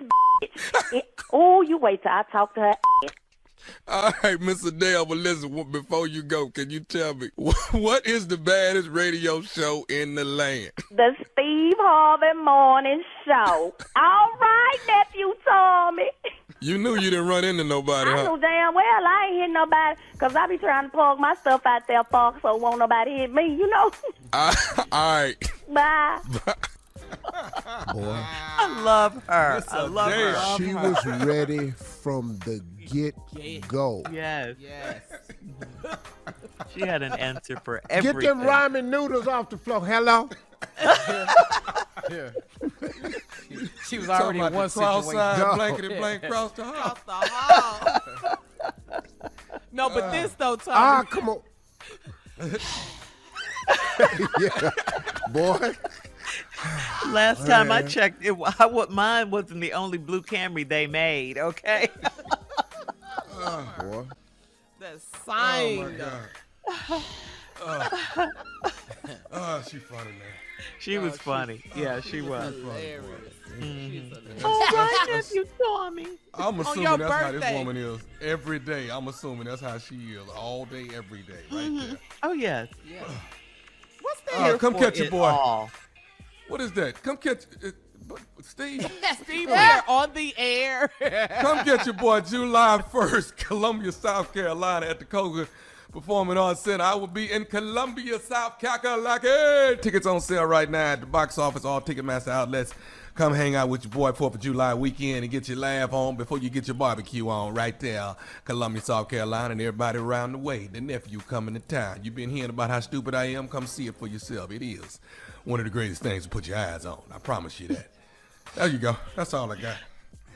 bitch... Oh, you wait till I talk to her. All right, Mr. Dale, but listen, before you go, can you tell me, what is the baddest radio show in the land? The Steve Harvey Morning Show. All right, nephew Tommy. You knew you didn't run into nobody, I huh? knew damn well I ain't hit nobody, because I be trying to plug my stuff out there, Park, so won't nobody hit me, you know? All right. Bye. Boy. I love her. I love her. She was ready from the get-go. Yes. She had an answer for everything. Get them ramen noodles off the floor. Hello? Yeah. She was already in one situation. Blankety blank across the hall. No, but this though, Tommy. Ah, come on. Yeah, boy. Last time I checked, mine wasn't the only blue Camry they made, okay? Boy. That sign. Oh, she funny, man. She was funny. Yeah, she was. Mm-hmm. All right, nephew Tommy. I'm assuming your that's how birthday. this woman is every day. I'm assuming that's how she is all day, every day, right there. Oh, yes. What's that? Come catch your boy. All. What is that? Come catch Steve. Steve here on the air. Come get your boy July 1st, Columbia, South Carolina at the Coga Performing Arts Center. I will be in Columbia, South Carolina. Tickets on sale right now at the box office, all Ticketmaster outlets. Come hang out with your boy 4th of July weekend and get your laugh on before you get your barbecue on right there. Columbia, South Carolina, and everybody around the way. The nephew coming to town. You've been hearing about how stupid I am. Come see it for yourself. It is one of the greatest things to put your eyes on. I promise you that. There you go. That's all I got.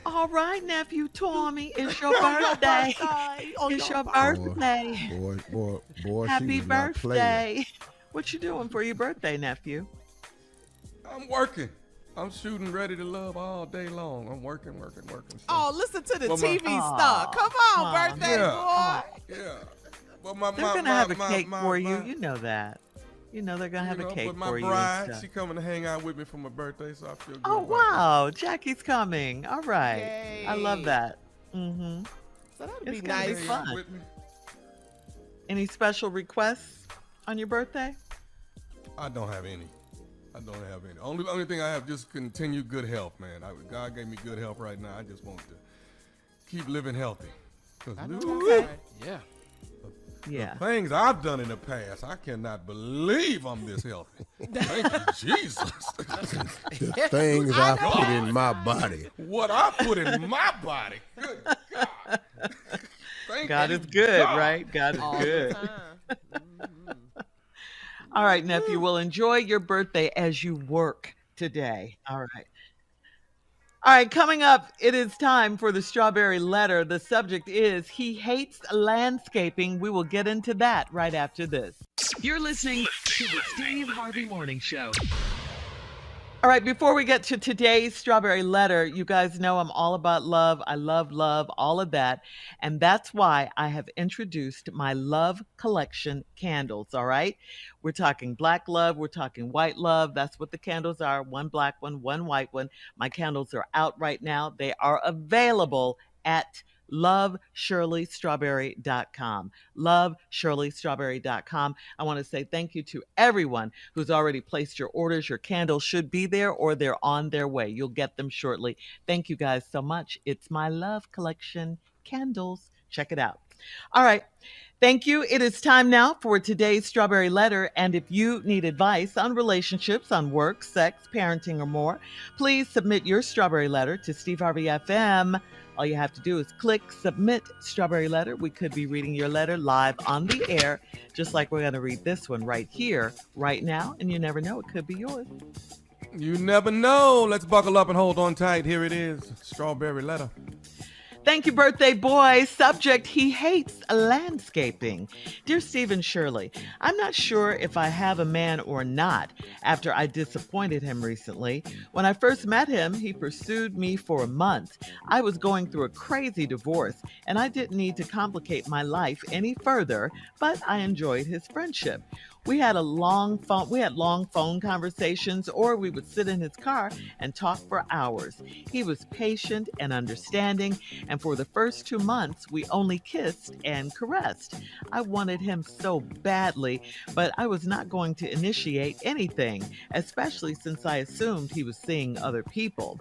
All right, nephew Tommy, it's your birthday. It's your birthday. Boy. Happy she was not playing. birthday. What you doing for your birthday, nephew? I'm working. I'm shooting Ready to Love all day long. I'm working. So. Oh, listen to the TV star. Come on, birthday boy. Yeah. Well, They're going to have a cake for you. You know that. You know they're gonna have a cake with my for you. bride, she coming to hang out with me for my birthday, so I feel good. Oh about wow, Jackie's coming. All right, Yay. I love that. Mm-hmm. So that'd It's be gonna be nice. fun. With me. Any special requests on your birthday? I don't have any. Only thing I have, just continued good health, man. God gave me good health right now. I just want to keep living healthy. 'Cause Okay. Yeah. Yeah. the things I've done in the past, I cannot believe I'm this healthy. Thank you, Jesus. The things I put in my body. What I put in my body. Good God. Thank God you, is good, God. right? God is All good. the time. All right, nephew, well, enjoy your birthday as you work today. All right. All right, coming up, it is time for the Strawberry Letter. The subject is He Hates Landscaping. We will get into that right after this. You're listening to the Steve Harvey Morning Show. All right, before we get to today's Strawberry Letter, you guys know I'm all about love. I love love, all of that. And that's why I have introduced my Love Collection candles, all right? We're talking black love, we're talking white love. That's what the candles are, one black one, one white one. My candles are out right now. They are available at loveshirleystrawberry.com. Loveshirleystrawberry.com. I want to say thank you to everyone who's already placed your orders. Your candles should be there or they're on their way. You'll get them shortly. Thank you guys so much. It's my Love Collection candles. Check it out. All right. Thank you. It is time now for today's Strawberry Letter. And if you need advice on relationships, on work, sex, parenting, or more, please submit your Strawberry Letter to Steve Harvey FM. All you have to do is click Submit Strawberry Letter. We could be reading your letter live on the air, just like we're going to read this one right here, right now. And you never know, it could be yours. You never know. Let's buckle up and hold on tight. Here it is, Strawberry Letter. Thank you, birthday boy. Subject, he hates landscaping. Dear Stephen Shirley, I'm not sure if I have a man or not after I disappointed him recently. When I first met him, he pursued me for a month. I was going through a crazy divorce, and I didn't need to complicate my life any further, but I enjoyed his friendship. We had long phone conversations, or we would sit in his car and talk for hours. He was patient and understanding, and for the first 2 months, we only kissed and caressed. I wanted him so badly, but I was not going to initiate anything, especially since I assumed he was seeing other people.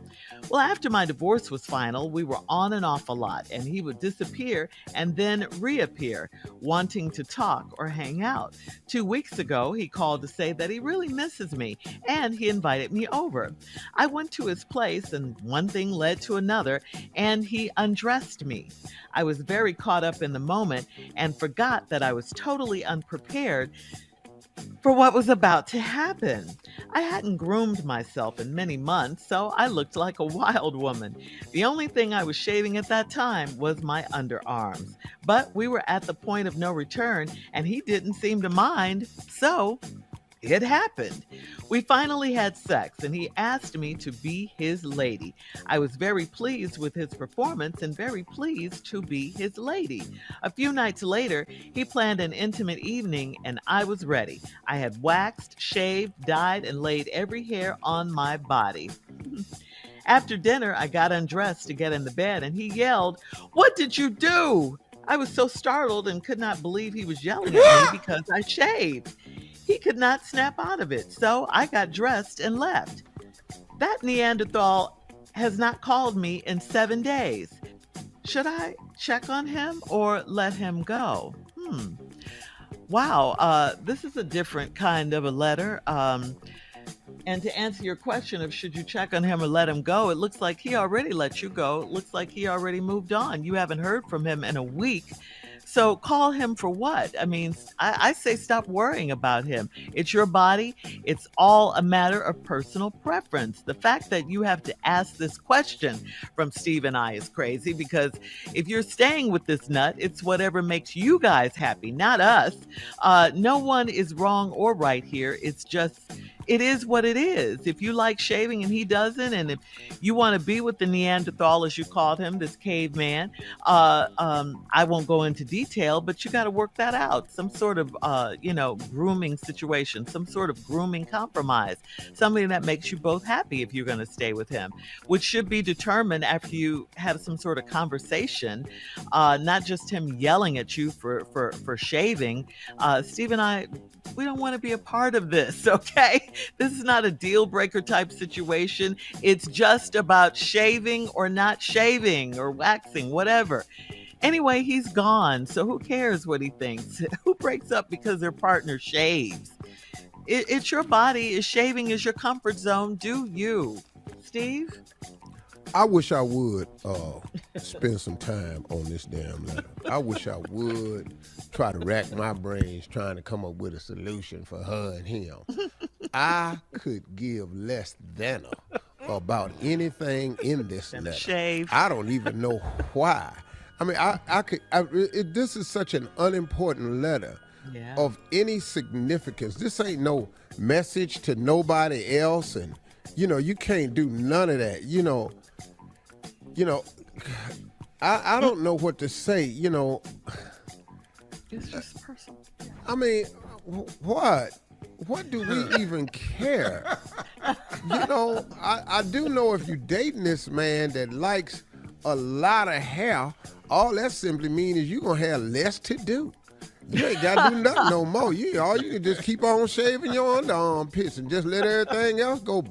Well, after my divorce was final, we were on and off a lot, and he would disappear and then reappear, wanting to talk or hang out. 2 weeks ago, he called to say that he really misses me, and he invited me over. I went to his place, and one thing led to another, and he undressed me. I was very caught up in the moment and forgot that I was totally unprepared for what was about to happen. I hadn't groomed myself in many months, so I looked like a wild woman. The only thing I was shaving at that time was my underarms. But we were at the point of no return, and he didn't seem to mind, so it happened. We finally had sex, and he asked me to be his lady. I was very pleased with his performance and very pleased to be his lady. A few nights later, he planned an intimate evening, and I was ready. I had waxed, shaved, dyed, and laid every hair on my body. After dinner, I got undressed to get in the bed, and he yelled, "What did you do?" I was so startled and could not believe he was yelling at me because I shaved. He could not snap out of it, so I got dressed and left. That Neanderthal has not called me in 7 days. Should I check on him or let him go? Wow, this is a different kind of a letter. And to answer your question of should you check on him or let him go, it looks like he already let you go. It looks like he already moved on. You haven't heard from him in a week. So call him for what? I mean, I say stop worrying about him. It's your body. It's all a matter of personal preference. The fact that you have to ask this question from Steve and I is crazy, because if you're staying with this nut, it's whatever makes you guys happy, not us. No one is wrong or right here. It's just it is what it is. If you like shaving and he doesn't, and if you want to be with the Neanderthal, as you called him, this caveman, I won't go into detail, but you got to work that out. Some sort of, grooming situation, some sort of grooming compromise, something that makes you both happy if you're going to stay with him, which should be determined after you have some sort of conversation, not just him yelling at you for shaving. Steve and I, we don't want to be a part of this, okay? This is not a deal breaker type situation. It's just about shaving or not shaving or waxing, whatever. Anyway, he's gone, so who cares what he thinks? Who breaks up because their partner shaves? It's your body. Shaving is your comfort zone. Do you, Steve? I wish I would spend some time on this damn letter. I wish I would try to rack my brains trying to come up with a solution for her and him. I could give less than about anything in this letter. Shave. I don't even know why. I mean, this is such an unimportant letter of any significance. This ain't no message to nobody else, and you can't do none of that. I don't know what to say. It's just personal. I mean, what? What do we even care? I do know if you're dating this man that likes a lot of hair, all that simply means is you're going to have less to do. You ain't got to do nothing no more. You can just keep on shaving your underarm pits and just let everything else go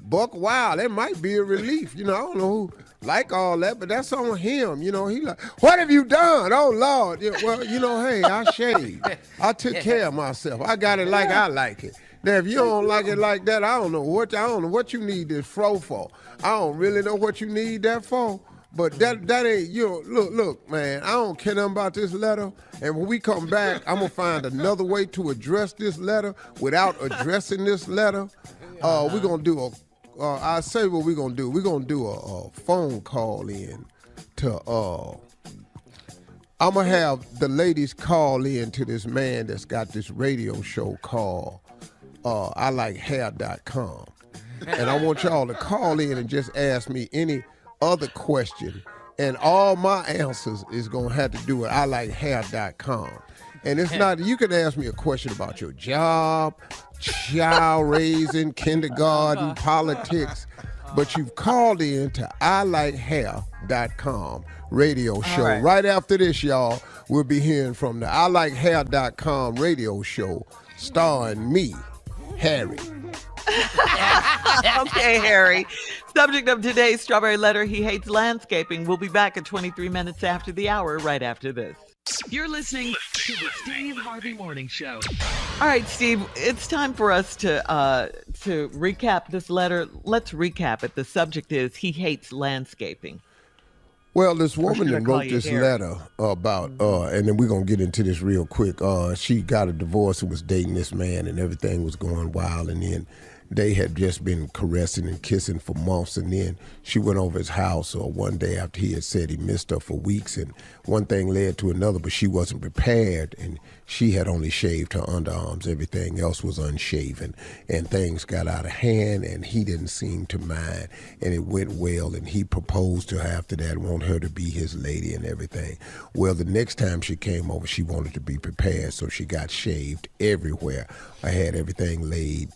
buck wild. That might be a relief. I don't know who like all that, but that's on him. He like, what have you done? Oh, Lord. Yeah, well, hey, I shaved. I took care of myself. I got it like I like it. Now, if you don't like it like that, I don't know what you need this fro for. I don't really know what you need that for. But that ain't, look, man, I don't care nothing about this letter. And when we come back, I'm going to find another way to address this letter without addressing this letter. We're going to do I say what we're going to do. We're going to do a phone call in to, I'm going to have the ladies call in to this man that's got this radio show called ILikeHair.com. And I want y'all to call in and just ask me any other question, and all my answers is going to have to do with ILikeHair.com. And it's not, you can ask me a question about your job, child raising, kindergarten, politics, but you've called in to ILikeHair.com radio show. Right after this, y'all, we'll be hearing from the ILikeHair.com radio show starring me, Harry. Okay, Harry. Subject of today's Strawberry Letter, he hates landscaping. We'll be back at 23 minutes after the hour, right after this. You're listening to the Steve Harvey Morning Show. All right, Steve, it's time for us to recap this letter. Let's recap it. The subject is he hates landscaping. Well, this woman that wrote this letter about, and then we're going to get into this real quick. She got a divorce and was dating this man, and everything was going wild, and then they had just been caressing and kissing for months, and then she went over his house one day after he had said he missed her for weeks, and one thing led to another, but she wasn't prepared, and she had only shaved her underarms. Everything else was unshaven, and things got out of hand, and he didn't seem to mind, and it went well, and he proposed to her after that, want her to be his lady and everything. Well, the next time she came over, she wanted to be prepared, so she got shaved everywhere. I had everything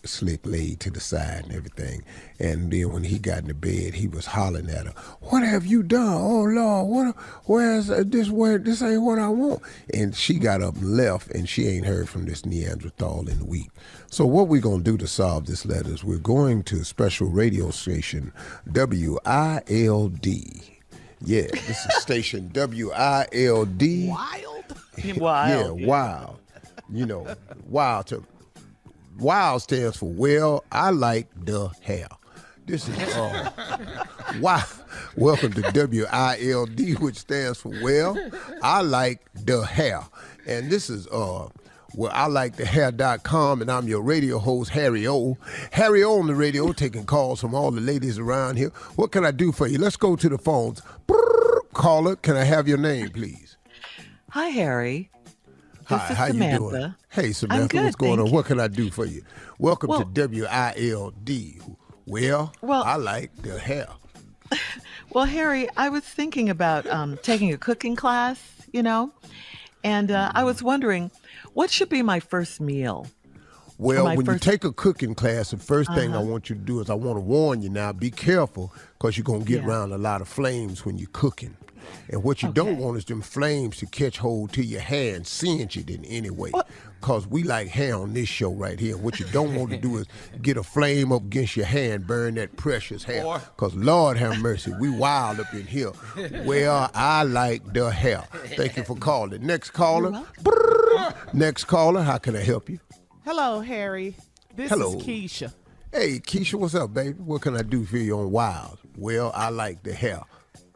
slick laid to the side and everything. And then when he got into bed, he was hollering at her, "What have you done? Oh, Lord, where's this? This ain't what I want." And she got up and left, and she ain't heard from this Neanderthal in a week. So what we're going to do to solve this letter is we're going to a special radio station, WILD. Yeah, this is station WILD. Wild? Yeah, wild. WILD stands for Well, I Like the Hair. This is wow. Welcome to WILD, which stands for Well, I Like the Hair. And this is ILikeTheHair.com, and I'm your radio host, Harry O. Harry O on the radio, taking calls from all the ladies around here. What can I do for you? Let's go to the phones. Caller, can I have your name, please? Hi, Harry. This Hi, is how Samantha. you doing? Hey, I'm Samantha, good, what's going thank on? you. What can I do for you? Welcome Well- to WILD. Well, I like the hair. Well, Harry, I was thinking about taking a cooking class, and I was wondering, what should be my first meal? Well, my when you first- take a cooking class, the first thing I want you to do is I want to warn you now, be careful because you're going to get around a lot of flames when you're cooking. And what you don't want is them flames to catch hold to your hair and singe it in any way. Because we like hair on this show right here. What you don't want to do is get a flame up against your hair and burn that precious hair. Because Lord have mercy, we wild up in here. Well, I like the hair. Thank you for calling. Next caller. Next caller, how can I help you? Hello, Harry. This Hello. is Keisha. Hey, Keisha, what's up, baby? What can I do for you on Wild? Well, I like the hair.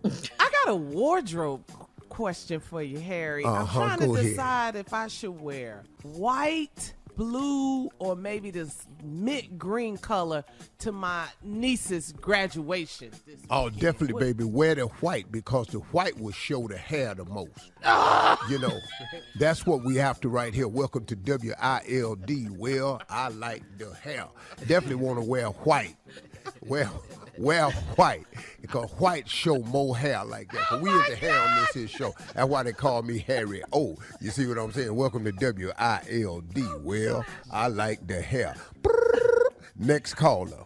I got a wardrobe question for you, Harry. I'm trying go to ahead. decide if I should wear white, blue, or maybe this mint green color to my niece's graduation. Oh, definitely, baby. Wear the white because the white will show the hair the most. That's what we have to right here. Welcome to WILD. Well, I like the hair. Definitely want to wear white. Wear white because white show more hair like that. But we in the hair on this here show. That's why they call me Harry O. You see what I'm saying? Welcome to WILD. Well, I like the hair. Next caller.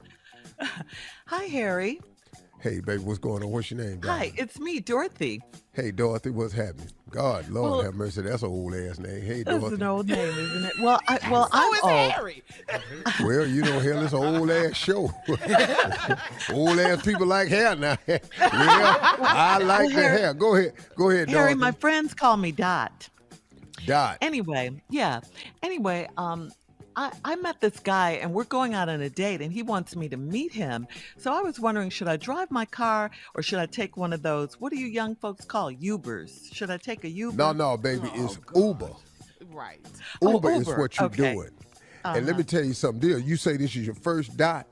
Hi, Harry. Hey, baby, what's going on? What's your name? Hi, it's me, Dorothy. Hey, Dorothy, what's happening? God, Lord Well, have mercy. That's an old ass name. Hey, That's Dorothy. an old name, isn't it? Well, I'm is old. Harry. Well, you know, hell, it's an old ass show. Old ass people like hair now. Well, I like the hair. Go ahead, Harry, Dorothy. my friends call me Dot. Dot. Anyway, I met this guy and we're going out on a date and he wants me to meet him. So I was wondering, should I drive my car or should I take one of those, what do you young folks call Ubers? Should I take a Uber? No, baby, it's Uber. Right. Uber is Uber. what you're Okay. doing. And let me tell you something, dear. You say this is your first dot,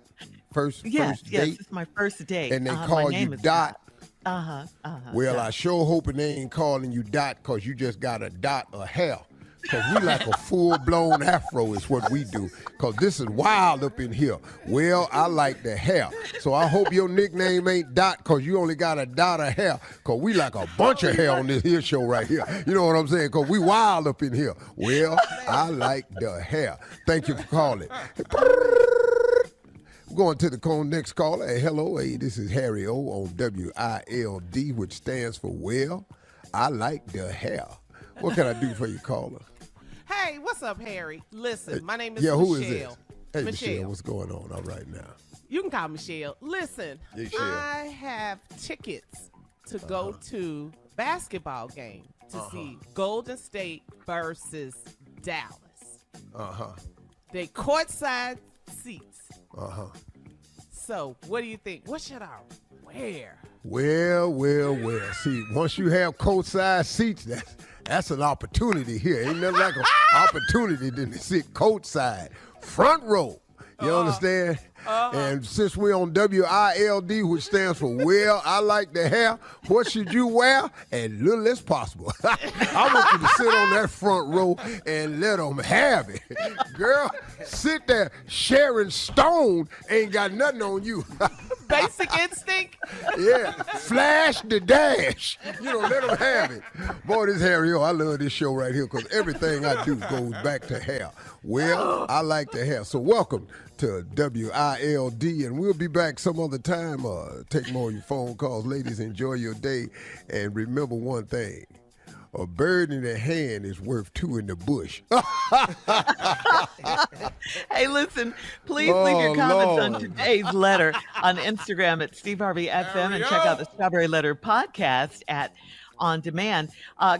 first Yes, date, it's my first date. and they My call name you is Dot. Well, Dot. I sure hoping they ain't calling you Dot because you just got a dot of hair. Because we like a full-blown afro is what we do. Because this is wild up in here. Well, I like the hair. So I hope your nickname ain't Dot because you only got a dot of hair. Because we like a bunch of hair on this here show right here. You know what I'm saying? Because we wild up in here. Well, I like the hair. Thank you for calling. We're going to the next caller. Hey, hello. Hey, this is Harry O on WILD, which stands for Well, I like the hair. What can I do for you, caller? Hey, what's up, Harry? Listen, my name is Yeah, Michelle. who is this? Hey, Michelle, what's going on all right now? You can call Michelle. Listen, Yeah, Michelle. I have tickets to go to basketball game to see Golden State versus Dallas. They courtside seats. So, what do you think? What should I wear? Well. See, once you have courtside seats, that's an opportunity here. Ain't nothing like an opportunity than to sit courtside, front row. You understand? And since we're on WILD, which stands for Well, I Like the Hair, what should you wear? As little as possible. I want you to sit on that front row and let them have it. Girl, sit there. Sharon Stone ain't got nothing on you. Basic instinct? Yeah, flash the dash. Let them have it. Boy, this Harry O, I love this show right here because everything I do goes back to hair. Well, I like the hair. So welcome to WILD, and we'll be back some other time. Take more of your phone calls. Ladies, enjoy your day. And remember one thing. A bird in the hand is worth two in the bush. Hey, listen, please leave your comments on today's letter on Instagram at Steve Harvey FM and check out the Strawberry Letter podcast at On Demand.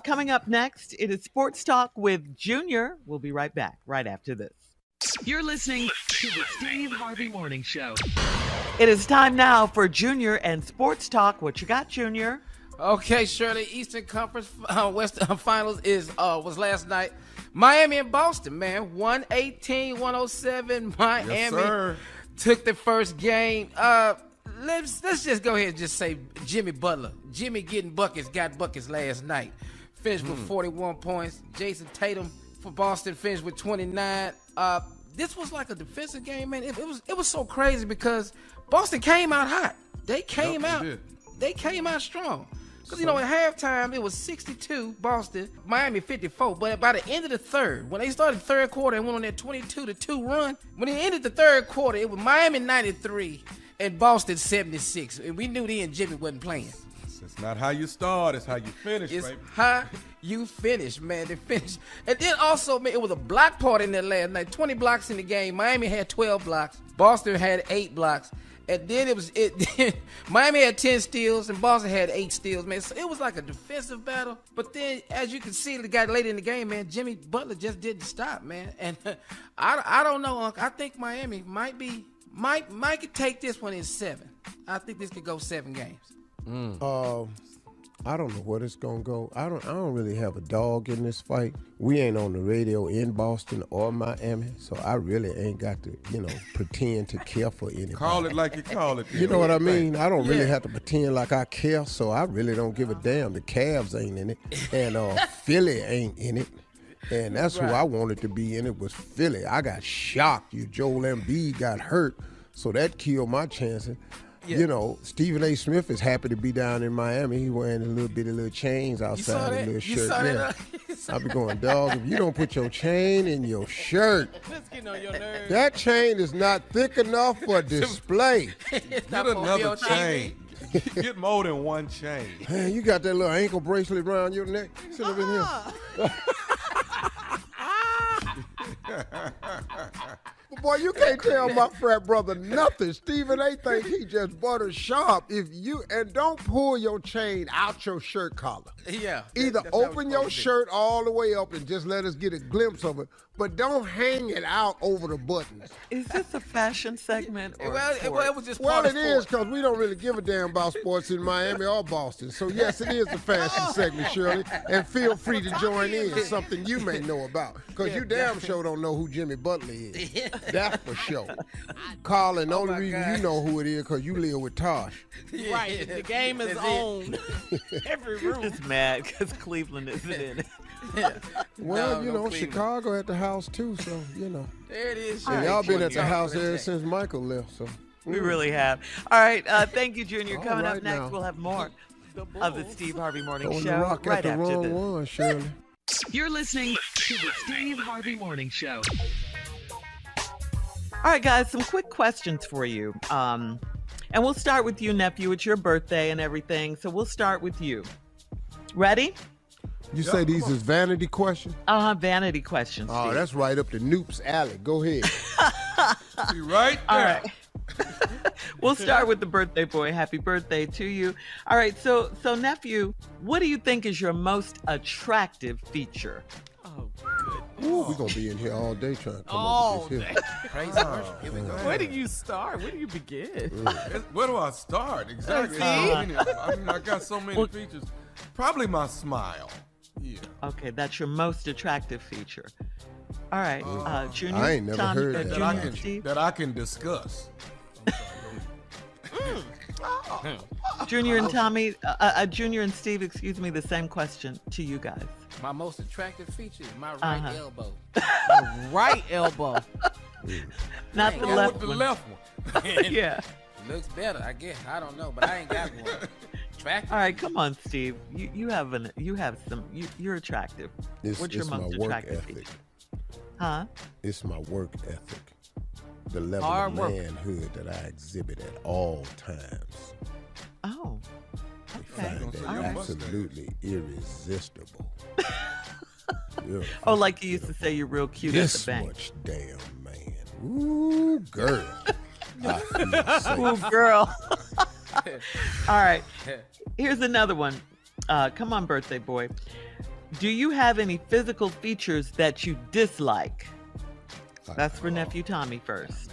Coming up next, it is Sports Talk with Junior. We'll be right back right after this. You're listening to the Steve Harvey Morning Show. It is time now for Junior and Sports Talk. What you got, Junior? Okay, Shirley, Eastern Conference Western Finals was last night. Miami and Boston, man, 118-107. Miami took the first game. Let's just go ahead and just say Jimmy Butler. Jimmy got buckets last night. Finished with 41 points. Jason Tatum, for Boston, finished with 29. This was like a defensive game, man. It was so crazy because Boston came out hot. They came out strong. Because, at halftime, it was 62, Boston, Miami 54. But by the end of the third, when they started the third quarter and went on that 22-2 run, when they ended the third quarter, it was Miami 93 and Boston 76. And we knew then Jimmy wasn't playing. It's not how you start, it's how you finish, It's baby. how you finish, man. They finished. And then also, man, it was a block party in there last night. 20 blocks in the game. Miami had 12 blocks. Boston had 8 blocks. And then Miami had 10 steals and Boston had 8 steals, man. So it was like a defensive battle. But then, as you can see, the guy later in the game, man, Jimmy Butler just didn't stop, man. And I don't know, Unc. I think Miami might could take this one in 7. I think this could go 7 games. I don't know where it's gonna go. I don't really have a dog in this fight. We ain't on the radio in Boston or Miami, so I really ain't got to, pretend to care for anybody. Call it like you call it. You know what I mean? I don't really have to pretend like I care, so I really don't give a damn. The Cavs ain't in it, and Philly ain't in it. And that's who I wanted to be in it was Philly. I got shocked. Joel Embiid got hurt, so that killed my chances. Yeah. Stephen A. Smith is happy to be down in Miami. He wearing a little chains outside, a little shirt. I be going, dog, if you don't put your chain in your shirt, Let's get on your nerves. that chain is not thick enough for display. Get another chain. Get more than one chain. Man, you got that little ankle bracelet around your neck. Sit up in here. Boy, you can't tell my frat brother nothing. Stephen A. think he just butter sharp. And don't pull your chain out your shirt collar. Yeah. Either open your shirt all the way up and just let us get a glimpse of it, but don't hang it out over the buttons. Is this a fashion segment? Or it was just Well, part of it is sport. because we don't really give a damn about sports in Miami or Boston. So, yes, it is a fashion segment, Shirley. And feel free to join in, something you may know about. Because you damn sure don't know who Jimmy Butler is. That's for sure. Colin, the only reason you know who it is because you live with Tosh. Right. The game is on every room. Just mad because Cleveland isn't in it. Well, No, Cleveland. Chicago at the house, too, so, There it is. And y'all been at the house ever since Michael left, so. We really have. All right. Thank you, Junior. All Coming right up next, now. we'll have more of the Steve Harvey Morning Throwing the Show rock right at the after wrong this. one, Shirley. You're listening to the Steve Harvey Morning Show. All right, guys, some quick questions for you. And we'll start with you, nephew. It's your birthday and everything, so we'll start with you. Ready? You say these is vanity questions? Vanity questions. Oh, Steve. that's right up the Noop's alley. Go ahead. You right there. All right. We'll start with the birthday boy. Happy birthday to you. All right, so nephew, what do you think is your most attractive feature? Oh, Ooh, we're going to be in here all day trying to come all up with this day. here. Crazy worship. Here we go. Where do you start? Where do you begin? Where do I start? Exactly. See? I got so many features. Probably my smile. Yeah. Okay, that's your most attractive feature. All right, Junior. I ain't never Tom, heard that. Junior, Steve. That I can discuss. Junior and Tommy, Junior and Steve, excuse me, the same question to you guys. My most attractive feature is my right elbow. Right elbow. Not the Go left With the one. left one. Yeah. Looks better, I guess. I don't know, but I ain't got one. Attractive? All right, come on, Steve. You're attractive. What's your it's my most work attractive ethic. feature? Huh? It's my work ethic. The level Hard of work. manhood that I exhibit at all times. Oh. I Okay. find that All right. absolutely irresistible. You're Oh, like you used to say, you're real cute at this the bank. much damn man. Ooh, girl. I feel safe. Ooh, girl. All right. Here's another one. Come on, birthday boy. Do you have any physical features that you dislike? That's for nephew Tommy first.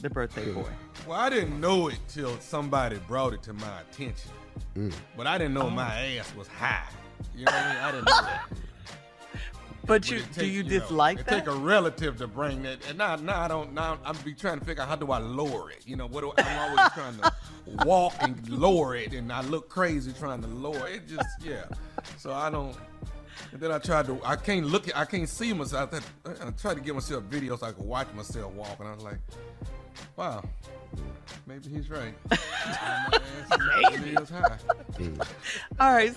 The birthday boy. Well, I didn't know it till somebody brought it to my attention. But I didn't know my ass was high. You know what I mean? I didn't know that. But But do it takes, you dislike it that? take a relative to bring that. And now I don't. Now I'm be trying to figure out how do I lower it. You know, I'm always trying to walk and lower it, and I look crazy trying to lower it. Just So I don't. And then I can't see myself. I tried to get myself video so I could watch myself walk, and I was like, wow, maybe he's right. Maybe is high. All right,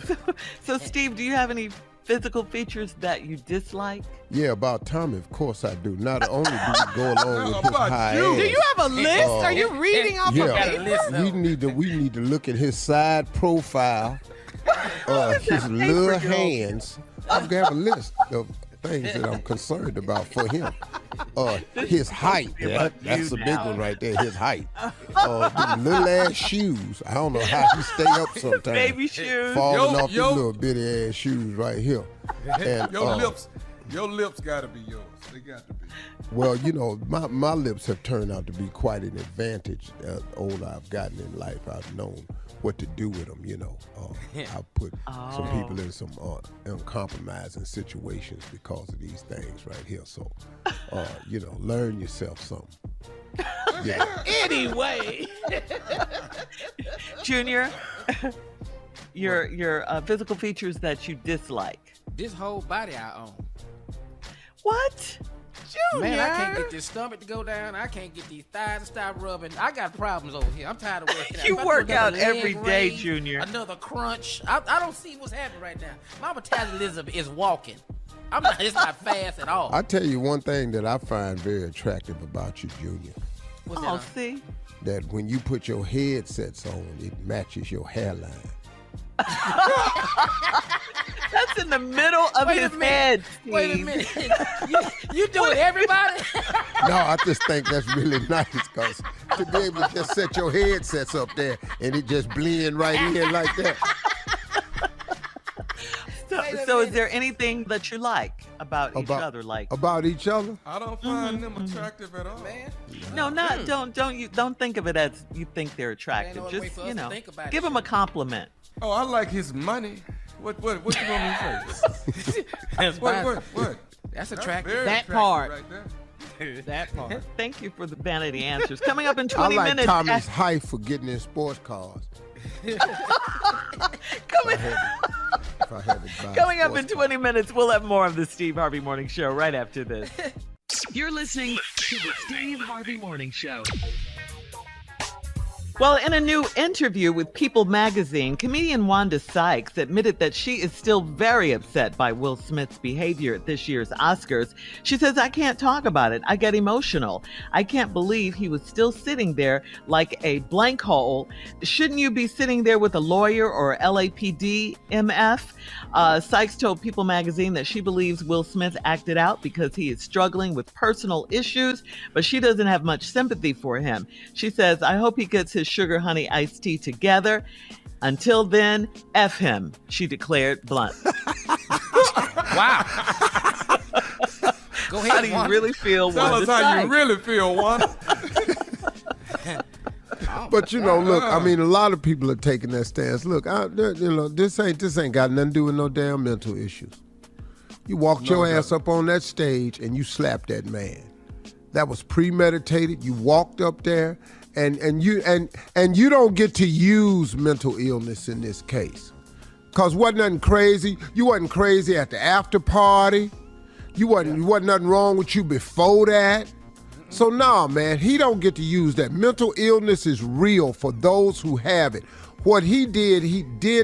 so Steve, do you have any physical features that you dislike? Yeah, about Tommy, of course I do. Not only do we go along with his high ass. Do you have a list? Are you reading off of paper? We need to look at his side profile, his little hands. I've got a list of things that I'm concerned about for him. His height, that's a big one right there, his height. The little ass shoes. I don't know how he stay up sometimes. Baby shoes. Falling off the little bitty ass shoes right here. And, your lips gotta be yours. They got to be. Well, you know, my lips have turned out to be quite an advantage. The older I've gotten in life, I've known what to do with them, you know. I've put some people in some uncompromising situations because of these things right here. So, you know, learn yourself something. Yeah. Anyway. Junior, your physical features that you dislike. This whole body I own. What? Junior. Man, I can't get this stomach to go down. I can't get these thighs to stop rubbing. I got problems over here. I'm tired of working out. You If I do work out another leg every day, raise, Junior. Another crunch. I don't see what's happening right now. My metabolism is walking. It's not fast at all. I tell you one thing that I find very attractive about you, Junior. What's Oh, that? see? That when you put your headsets on, it matches your hairline. That's in the middle of his head, Steve. Wait a minute. you do it, everybody? No, I just think that's really nice because to be able to just set your headsets up there and it just blend right in like that. So is there anything that you like about each other? Like about each other? I don't find them attractive at all. Man. No, not don't think of it as you think they're attractive. Ain't no way Just for us to think about give it. him a compliment. Oh, I like his money. What you want me to say? What? That's attractive. Very That attractive part. right there. That part. Thank you for the vanity answers. Coming up in I 20 like minutes. Tommy's height for getting in sports cars. Coming up in 20 minutes, we'll have more of the Steve Harvey Morning Show right after this. You're listening to the Steve Harvey Morning Show. Well, in a new interview with People magazine, comedian Wanda Sykes admitted that she is still very upset by Will Smith's behavior at this year's Oscars. She says, "I can't talk about it. I get emotional. I can't believe he was still sitting there like a blank hole. Shouldn't you be sitting there with a lawyer or LAPD MF?" Sykes told People magazine that she believes Will Smith acted out because he is struggling with personal issues, but she doesn't have much sympathy for him. She says, "I hope he gets his sugar honey iced tea together. Until then, F him," she declared blunt. Wow. Go ahead. How do you really feel, Tell Wanda us how Sykes? you really feel, Wanda. But you know, look, I mean, a lot of people are taking that stance. Look, this ain't got nothing to do with no damn mental issues. You walked your ass up on that stage and you slapped that man. That was premeditated. You walked up there, and you don't get to use mental illness in this case, cause wasn't nothing crazy. You wasn't crazy at the after party. Wasn't nothing wrong with you before that. So nah, man, he don't get to use that. Mental illness is real for those who have it. What he did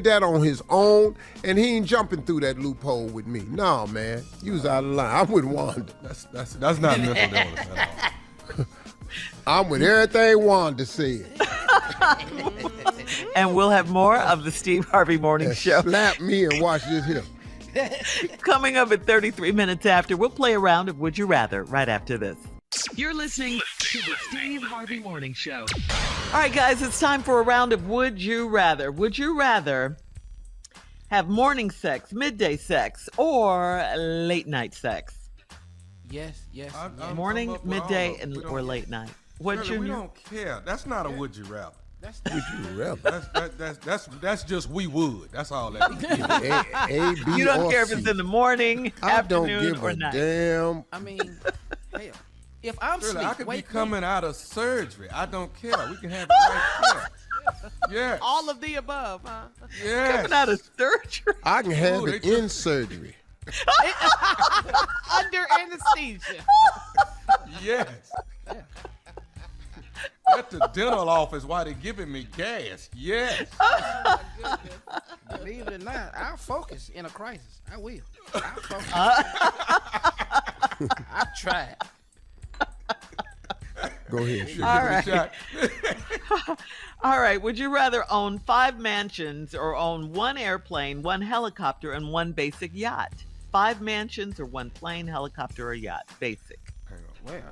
that on his own, and he ain't jumping through that loophole with me. Nah, man, you was out of line. I'm with Wanda. That's not mental illness at all. I'm with everything Wanda said. And we'll have more of the Steve Harvey Morning Show. Slap me and watch this here. Coming up at 33 minutes after, we'll play a round of Would You Rather right after this. You're listening to the Steve Harvey Morning Show. All right, guys, it's time for a round of Would You Rather. Would you rather have morning sex, midday sex, or late night sex? Yes. Morning, midday, or late night. What, Really, Junior? we don't care. That's not a would you rather. Would you rather? That's just we would. That's all that is. A, B, You don't or care C. if it's in the morning, I don't afternoon, give or a night. damn. I mean, hell, if I'm Really, asleep, I could be wake me. coming out of surgery. I don't care. We can have it right here. Yeah. All of the above, huh? Yes. Coming out of surgery. I can have Ooh, it they in surgery. Under anesthesia. Yes. At the dental office while they giving me gas. Yes. Oh, my goodness. Believe it or not, I'll focus in a crisis. I will. I'll focus. I've tried. Go ahead. All right. All right. Would you rather own 5 mansions or own 1 airplane, 1 helicopter, and 1 basic yacht? 5 mansions or 1 plane, helicopter, or yacht? Basic.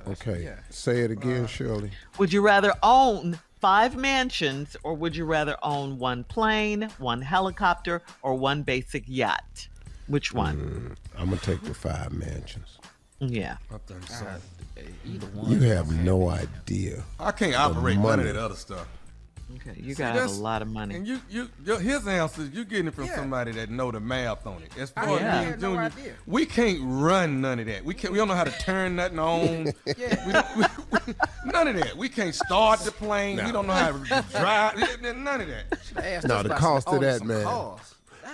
Okay. Say it again, Shirley. Would you rather own 5 mansions or would you rather own 1 plane, 1 helicopter, or 1 basic yacht? Which one? I'm going to take the 5 mansions. Yeah. I think so. Either one. You have no idea. I can't operate none of that other stuff. Okay, you got a lot of money. And his answer, you getting it from somebody that know the math on it. As far as me and Junior, we can't run none of that. We don't know how to turn nothing on. None of that. We can't start the plane. No. We don't know how to drive. None of that. No, the cost of that, man.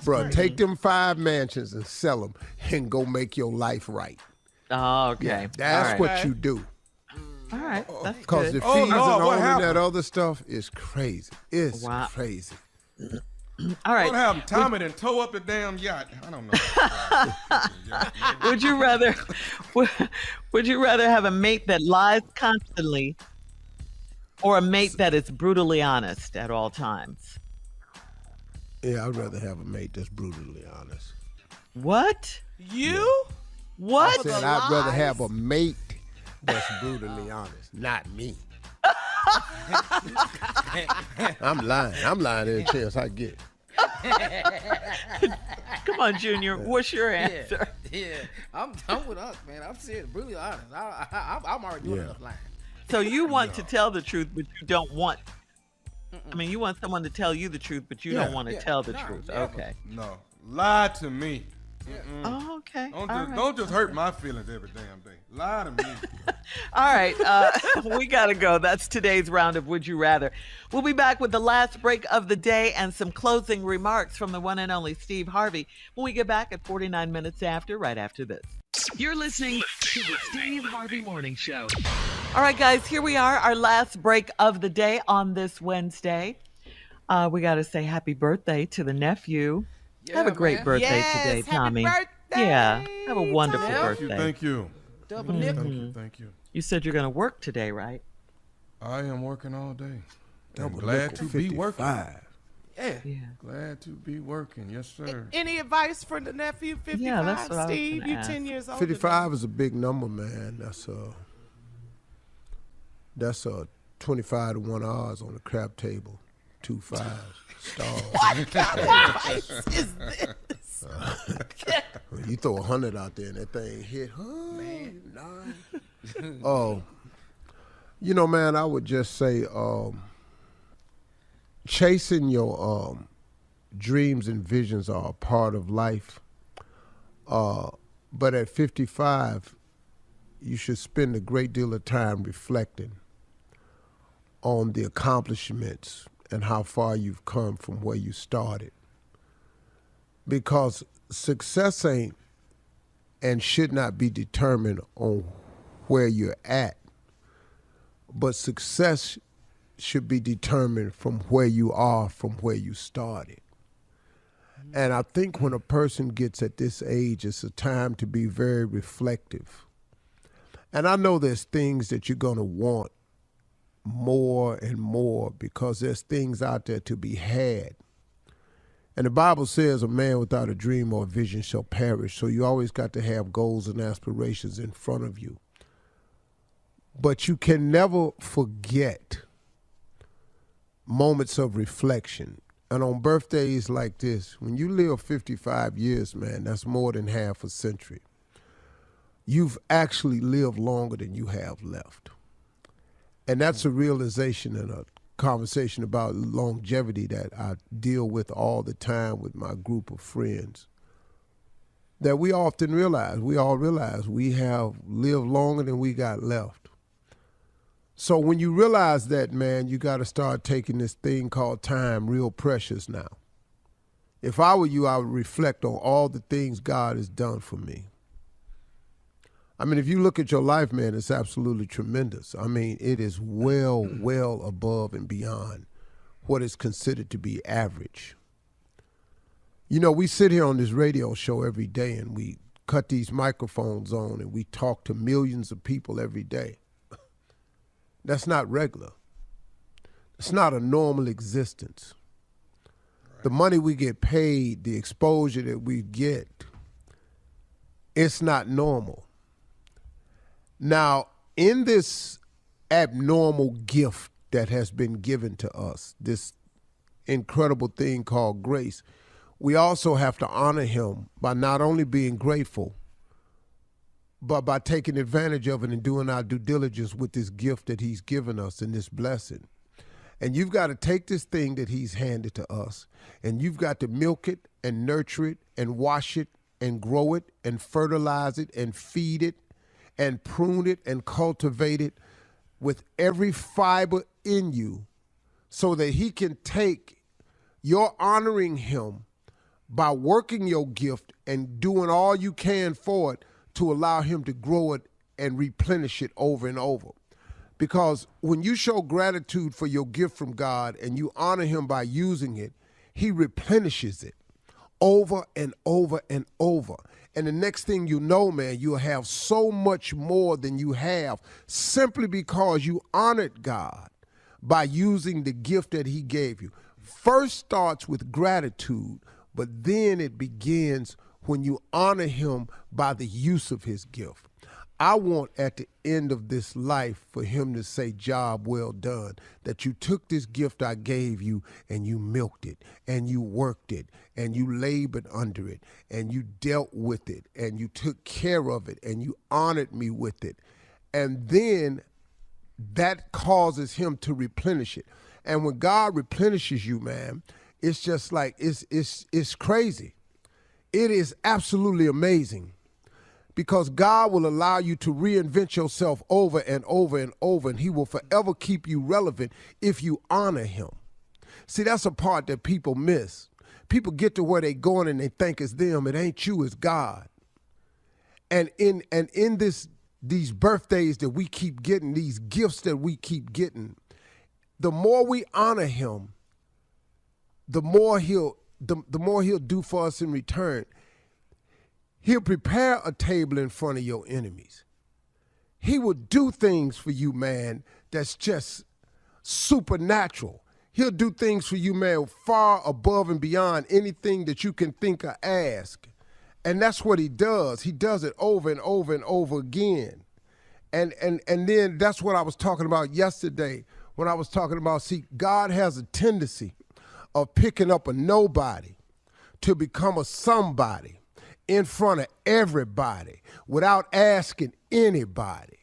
Bro, take them 5 mansions and sell them and go make your life right. Oh, okay. Yeah, that's what you do. All right, that's because the fees and all of that other stuff is crazy. It's crazy. All right. What happened? Tommy done tow up the damn yacht. I don't know. Would you rather have a mate that lies constantly or a mate that is brutally honest at all times? Yeah, I'd rather have a mate that's brutally honest. What? You? What? I said I'd rather have a mate that's brutally honest, not me. I'm lying every chance I get. Come on, Junior. What's your answer? Yeah. I'm with us, man. I'm serious, brutally honest. I'm already doing enough lying. So you want to tell the truth, but you don't want. I mean, you want someone to tell you the truth, but you don't want to tell the truth. Okay. No, lie to me. Oh, okay. Don't just hurt my feelings every damn day. Lie to me. All right. We got to go. That's today's round of Would You Rather. We'll be back with the last break of the day and some closing remarks from the one and only Steve Harvey when we get back at 49 minutes after, right after this. You're listening to the Steve Harvey Morning Show. All right, guys, here we are, our last break of the day on this Wednesday. We got to say happy birthday to the nephew. Have a great birthday today, Tommy. Happy birthday, yeah, have a wonderful Tommy. birthday. Thank you. Double nickel. Thank you. You said you're going to work today, right? I am working all day. Double glad nickel, to be working. 55. Yeah. Glad to be working. Yes, sir. Any advice for the nephew? 55, Yeah, that's what I was Steve. gonna You ask. 10 years old. 55 is a big number, man. That's 25 to 1 odds on the crap table. 2 5 stars. What kind of advice is this? You throw 100 out there and that thing hit, man. 9. Oh, you know, man, I would just say chasing your dreams and visions are a part of life. But at 55, you should spend a great deal of time reflecting on the accomplishments and how far you've come from where you started. Because success ain't and should not be determined on where you're at, but success should be determined from where you are, from where you started. And I think when a person gets at this age, it's a time to be very reflective. And I know there's things that you're going to want more and more because there's things out there to be had. And the Bible says a man without a dream or a vision shall perish. So you always got to have goals and aspirations in front of you. But you can never forget moments of reflection. And on birthdays like this, when you live 55 years, man, that's more than half a century. You've actually lived longer than you have left. And that's a realization and a conversation about longevity that I deal with all the time with my group of friends. That we all realize we have lived longer than we got left. So when you realize that, man, you got to start taking this thing called time real precious now. If I were you, I would reflect on all the things God has done for me. I mean, if you look at your life, man, it's absolutely tremendous. I mean, it is well above and beyond what is considered to be average. You know, we sit here on this radio show every day and we cut these microphones on and we talk to millions of people every day. That's not regular. It's not a normal existence. Right. The money we get paid, the exposure that we get, it's not normal. Now, in this abnormal gift that has been given to us, this incredible thing called grace, we also have to honor him by not only being grateful, but by taking advantage of it and doing our due diligence with this gift that he's given us and this blessing. And you've got to take this thing that he's handed to us, and you've got to milk it and nurture it and wash it and grow it and fertilize it and feed it and prune it and cultivate it with every fiber in you so that he can take your honoring him by working your gift and doing all you can for it to allow him to grow it and replenish it over and over. Because when you show gratitude for your gift from God and you honor him by using it, he replenishes it over and over and over. And the next thing you know, man, you'll have so much more than you have simply because you honored God by using the gift that he gave you. First starts with gratitude, but then it begins when you honor him by the use of his gift. I want at the end of this life for him to say, job well done, that you took this gift I gave you and you milked it and you worked it and you labored under it and you dealt with it and you took care of it and you honored me with it. And then that causes him to replenish it. And when God replenishes you, man, it's just like, it's crazy. It is absolutely amazing. Because God will allow you to reinvent yourself over and over and over, and he will forever keep you relevant if you honor him. See, that's a part that people miss. People get to where they're going and they think it's them. It ain't you, it's God. And in these birthdays that we keep getting, these gifts that we keep getting, the more we honor him, the more he'll do for us in return. He'll prepare a table in front of your enemies. He will do things for you, man, that's just supernatural. He'll do things for you, man, far above and beyond anything that you can think or ask. And that's what he does. He does it over and over and over again. And then that's what I was talking about yesterday when I was talking about, see, God has a tendency of picking up a nobody to become a somebody in front of everybody without asking anybody.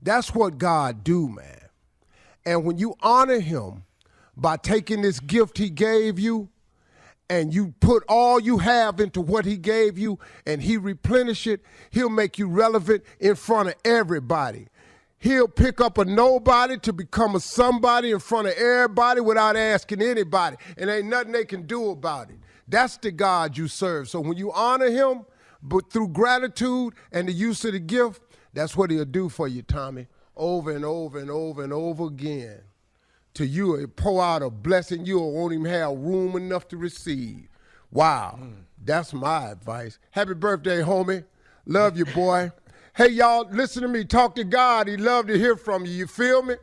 That's what God do, man. And when you honor him by taking this gift he gave you and you put all you have into what he gave you and he replenish it, he'll make you relevant in front of everybody. He'll pick up a nobody to become a somebody in front of everybody without asking anybody, and ain't nothing they can do about it. That's the God you serve. So when you honor him, but through gratitude and the use of the gift, that's what he'll do for you, Tommy, over and over and over and over again. Till you pour out a blessing you won't even have room enough to receive. Wow, that's my advice. Happy birthday, homie. Love you, boy. Hey, y'all, listen to me. Talk to God. He'd love to hear from you. You feel me?